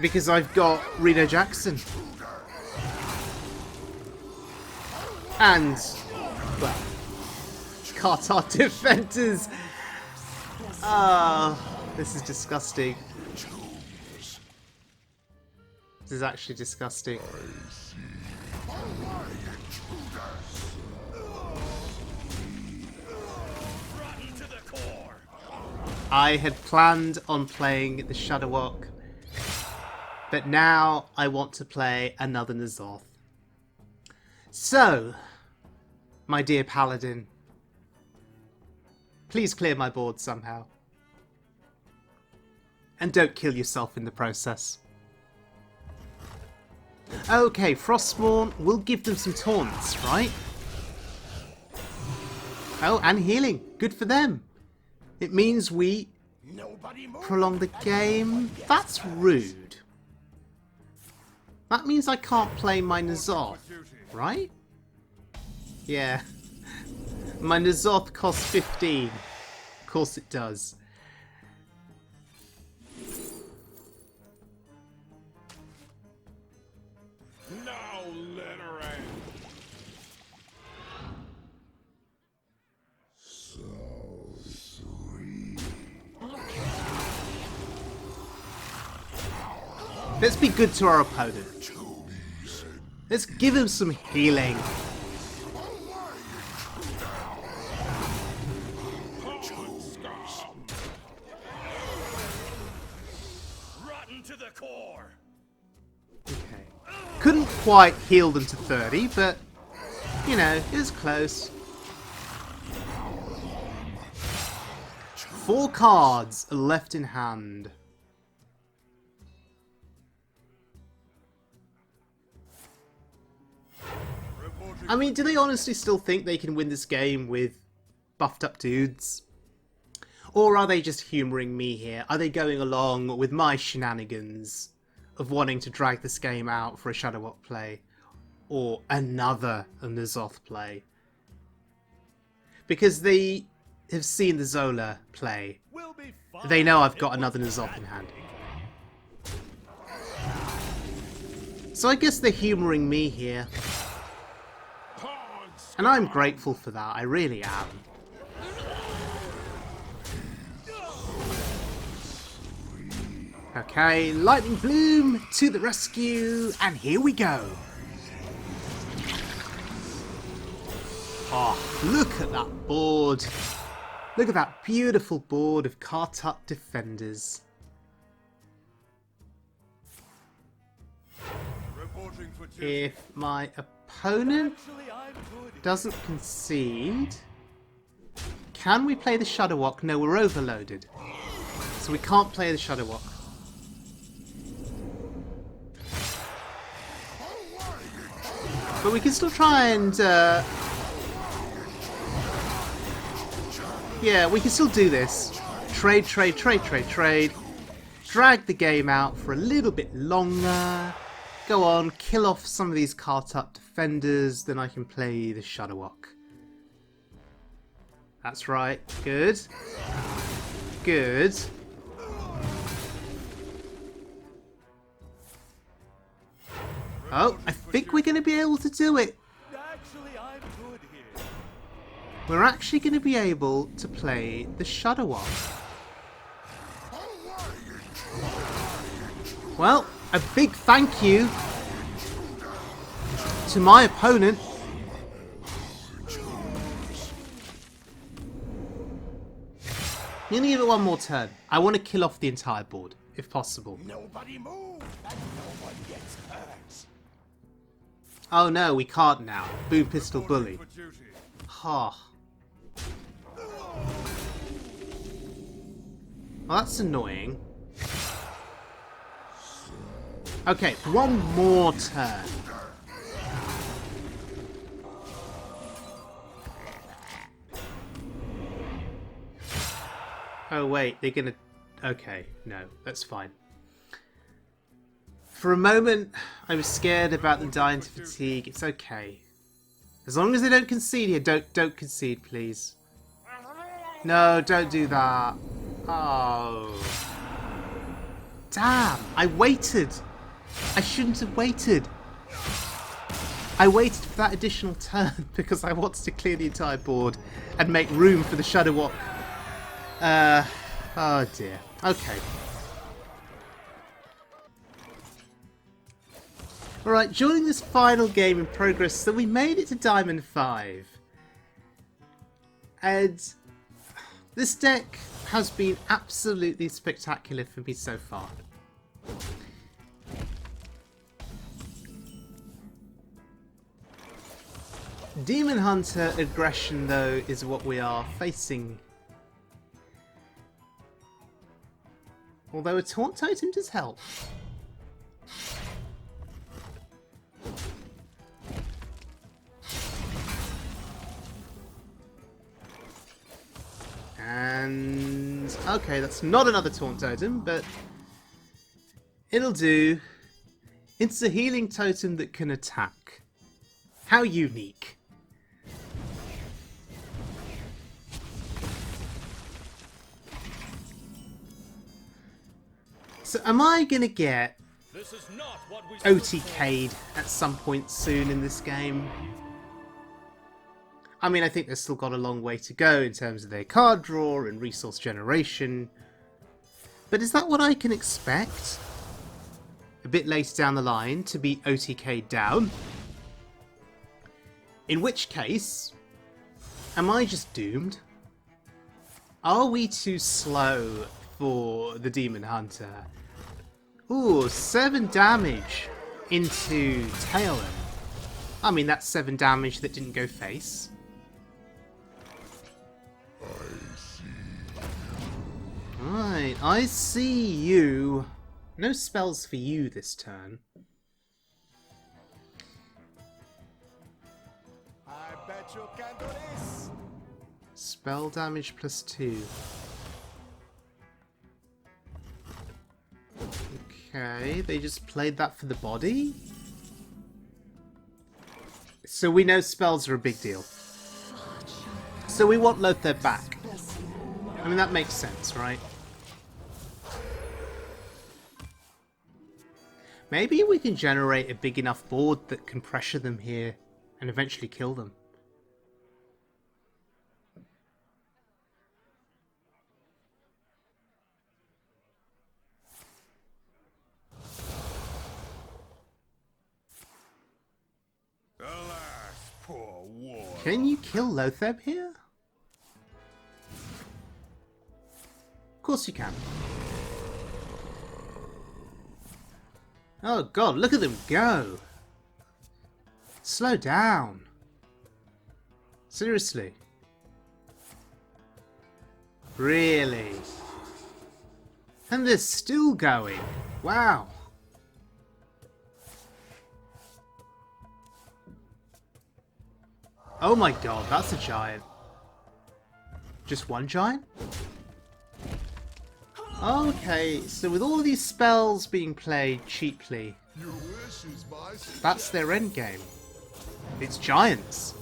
Because I've got Reno Jackson. And, well, Kartar Defenders. Ah, this is disgusting. This is actually disgusting. I had planned on playing the Shadowwalk, but now I want to play another Ny'alotha. So, my dear paladin, please clear my board somehow. And don't kill yourself in the process. Okay, Frostmourne will give them some taunts, right? Oh, and healing. Good for them. It means we prolong the game. That's rude. That means I can't play my Ny'alotha, right? Yeah. My Ny'alotha costs 15. Of course it does. Now let her end. So sweet. Let's be good to our opponent. Let's give him some healing. Rotten to the core. Okay. Couldn't quite heal them to 30, but, you know, it was close. 4 cards left in hand. I mean, do they honestly still think they can win this game with buffed up dudes? Or are they just humouring me here? Are they going along with my shenanigans of wanting to drag this game out for a Shadowwalk play? Or another Ny'alotha play? Because they have seen the Zola play. We'll be fine. They know I've got It another wasn't Ny'alotha in hand. that So I guess they're humouring me here. And I'm grateful for that, I really am. Okay, Lightning Bloom to the rescue, and here we go. Oh, look at that board. Look at that beautiful board of Kartar Defenders. Reporting for duty. If my opponent Actually, I'm good. doesn't concede, can we play the Shadowwalk? No, we're overloaded. So we can't play the Shadowwalk. But we can still try and... yeah, we can still do this. Trade, trade, trade, trade, trade. Drag the game out for a little bit longer. Go on, kill off some of these Kartar Defenders, then I can play the Shadowwalk. That's right. Good. Good. Oh, I think we're going to be able to do it. Actually, I'm good here. We're actually going to be able to play the Shadowwalk. Well, a big thank you to my opponent. I'm gonna give it one more turn. I want to kill off the entire board, if possible. Nobody move, and no one gets hurt. Oh no, we can't now. Boom Pistol Bully. For duty. Ha. Well, that's annoying. Okay, one more turn. Oh wait, they're gonna... Okay, no, that's fine. For a moment, I was scared about them dying to fatigue. It's okay. As long as they don't concede here. Don't concede, please. No, don't do that. Oh. Damn, I waited. I shouldn't have waited. I waited for that additional turn because I wanted to clear the entire board and make room for the Shadow Walk. Oh dear. Okay. Alright, during this final game in progress, so we made it to Diamond 5. And this deck has been absolutely spectacular for me so far. Demon Hunter aggression, though, is what we are facing. Although a Taunt Totem does help. And okay, that's not another Taunt Totem, but it'll do. It's a healing totem that can attack. How unique. So am I gonna get This is not what we OTK'd at some point soon in this game? I mean, I think they've still got a long way to go in terms of their card draw and resource generation. But is that what I can expect? A bit later down the line to be OTK'd down? In which case, am I just doomed? Are we too slow for the Demon Hunter? Ooh, 7 damage into Talon. I mean, that's 7 damage that didn't go face. Right, I see you. No spells for you this turn. I bet you can do this. Spell damage +2. Okay, they just played that for the body? So we know spells are a big deal. So we want Lothar back. I mean, that makes sense, right? Maybe we can generate a big enough board that can pressure them here and eventually kill them. Alas, poor war. Can you kill Lothar here? Of course you can. Oh god, look at them go! Slow down. Seriously. Really? And they're still going. Wow. Oh my god, that's a giant. Just one giant? Okay, so with all these spells being played cheaply, that's their endgame. It's giants.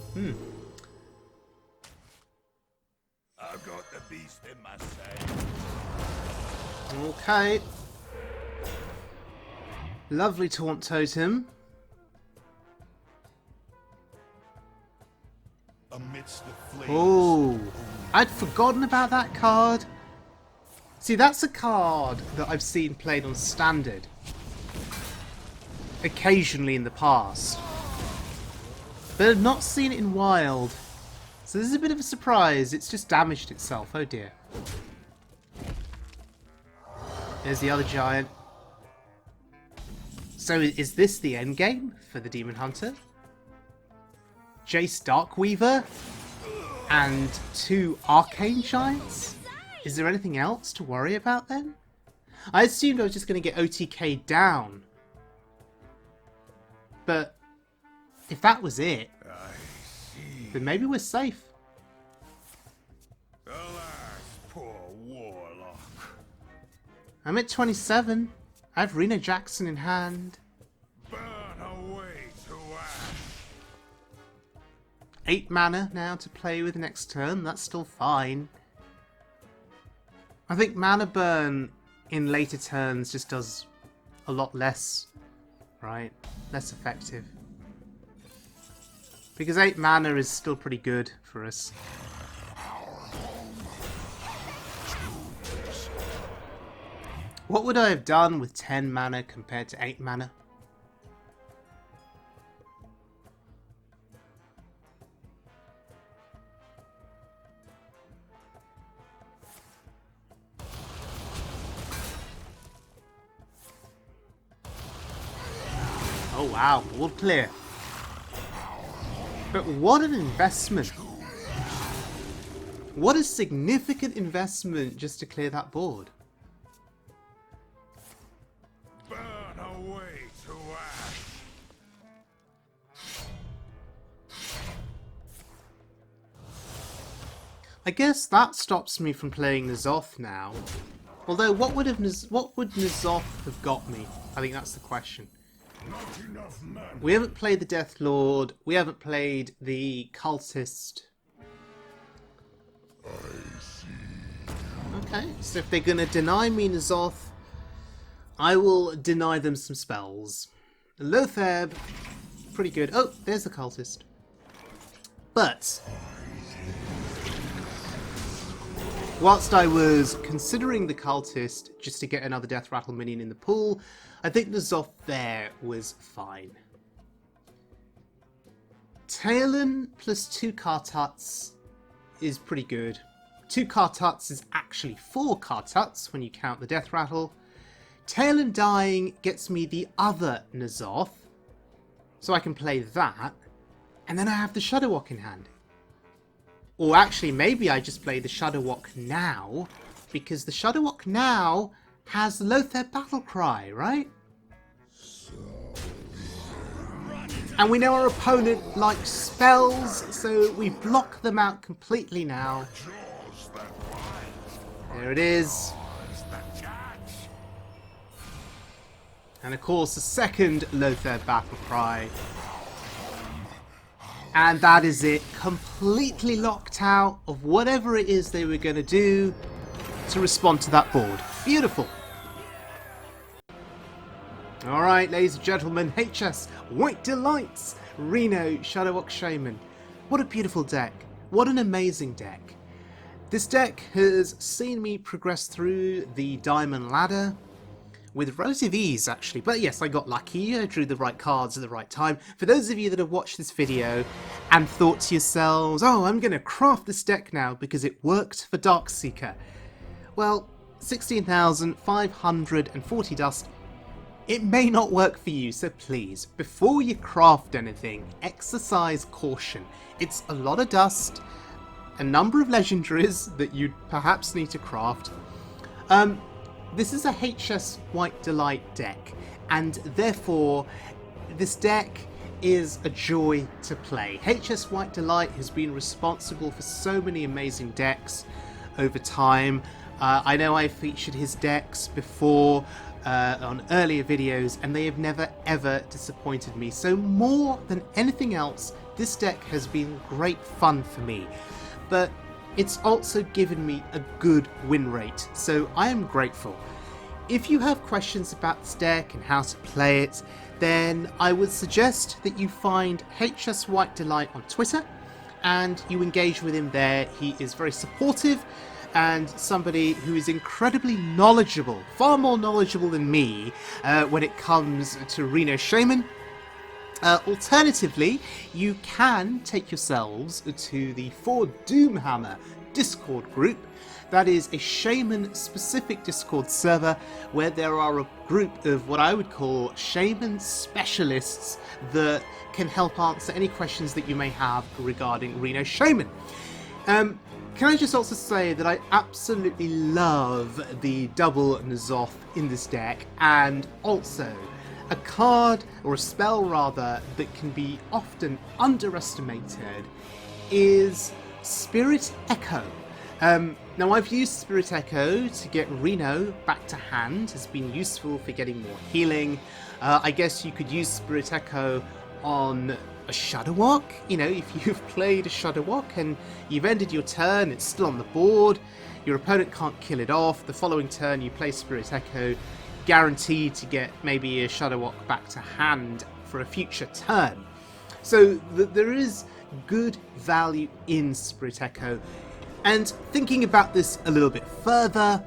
I've got the beast in my sight. Okay. Lovely Taunt Totem. Amidst the flames. Oh, I'd forgotten about that card. See, that's a card that I've seen played on Standard occasionally in the past, but I've not seen it in Wild. So this is a bit of a surprise. It's just damaged itself. Oh dear. There's the other giant. So is this the end game for the Demon Hunter? Jace Darkweaver and 2 Arcane Giants? Is there anything else to worry about then? I assumed I was just going to get OTK down. But if that was it, then maybe we're safe. Alas, poor warlock. I'm at 27. I have Reno Jackson in hand. Burn away to ash. 8 mana now to play with next turn. That's still fine. I think mana burn in later turns just does a lot less, right? Less effective. Because 8 mana is still pretty good for us. What would I have done with 10 mana compared to 8 mana? Oh wow, board clear. But what an investment. What a significant investment just to clear that board. Burn away to ash. I guess that stops me from playing Ny'alotha now. Although, what would Ny'alotha have got me? I think that's the question. Not enough mana. We haven't played the Death Lord. We haven't played the Cultist. Okay, so if they're going to deny me Ny'alotha, I will deny them some spells. Lotheb, pretty good. Oh, there's the Cultist. But whilst I was considering the Cultist just to get another Death Rattle minion in the pool, I think Ny'alotha there was fine. Talon plus 2 Kartuts is pretty good. 2 Kartuts is actually 4 Kartuts when you count the Death Rattle. Talon dying gets me the other Ny'alotha, so I can play that, and then I have the Shadow Walk in hand. Or actually, maybe I just play the Shadow Walk now, because the Shadow Walk now has the Lotheb Battle Cry, right? And we know our opponent likes spells, so we block them out completely now. There it is. And of course, the second Lotheb Battle Cry. And that is it. Completely locked out of whatever it is they were going to do to respond to that board. Beautiful. Alright, ladies and gentlemen, hsWhiteDelight's Reno Shadowwalk Shaman. What a beautiful deck. What an amazing deck. This deck has seen me progress through the Diamond Ladder with relative ease, actually. But yes, I got lucky. I drew the right cards at the right time. For those of you that have watched this video and thought to yourselves, oh, I'm going to craft this deck now because it worked for Darkseeker. Well, 16,540 dust. It may not work for you, so please, before you craft anything, exercise caution. It's a lot of dust, a number of legendaries that you perhaps need to craft. This is a hsWhiteDelight deck, and therefore this deck is a joy to play. hsWhiteDelight has been responsible for so many amazing decks over time. I know I featured his decks before on earlier videos, and they have never ever disappointed me. So more than anything else, this deck has been great fun for me. But it's also given me a good win rate, so I am grateful. If you have questions about this deck and how to play it, then I would suggest that you find hsWhiteDelight on Twitter and you engage with him there. He is very supportive and somebody who is incredibly knowledgeable, far more knowledgeable than me when it comes to Reno Shaman. Alternatively, you can take yourselves to the For Doomhammer Discord group. That is a Shaman-specific Discord server where there are a group of what I would call Shaman specialists that can help answer any questions that you may have regarding Reno Shaman. Can I just also say that I absolutely love the double Ny'alotha in this deck, and also a card, or a spell rather, that can be often underestimated is Spirit Echo. Now I've used Spirit Echo to get Reno back to hand, has been useful for getting more healing. I guess you could use Spirit Echo on a Shadowwalk. You know, if you've played a Shadowwalk and you've ended your turn, it's still on the board, your opponent can't kill it off, the following turn you play Spirit Echo, guaranteed to get maybe a Shadowwalk back to hand for a future turn. So there is good value in Spirit Echo. And thinking about this a little bit further,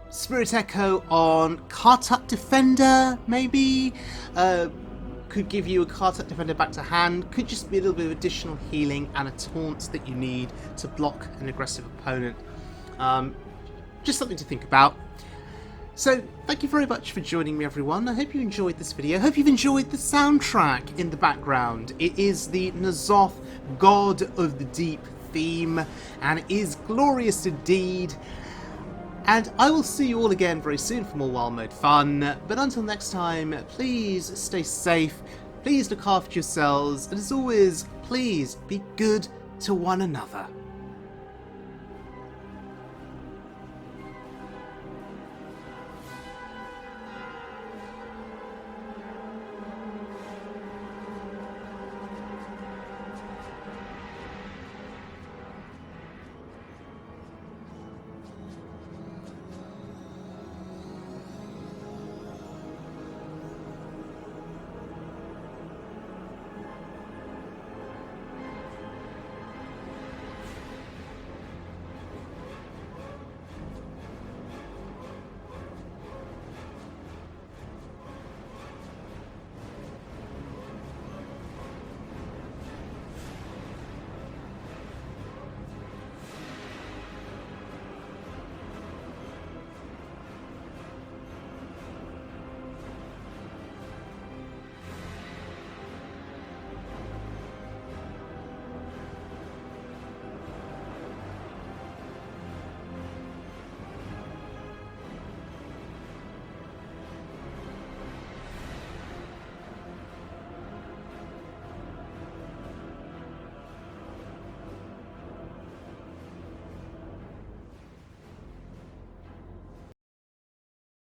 Spirit Echo on Kartuk Defender, maybe, could give you a Kartuk Defender back to hand, could just be a little bit of additional healing and a taunt that you need to block an aggressive opponent. Just something to think about. So, thank you very much for joining me, everyone. I hope you enjoyed this video. I hope you've enjoyed the soundtrack in the background. It is the Ny'alotha, God of the Deep theme, and it is glorious indeed. And I will see you all again very soon for more Wild Mode fun. But until next time, please stay safe, please look after yourselves, and as always, please be good to one another.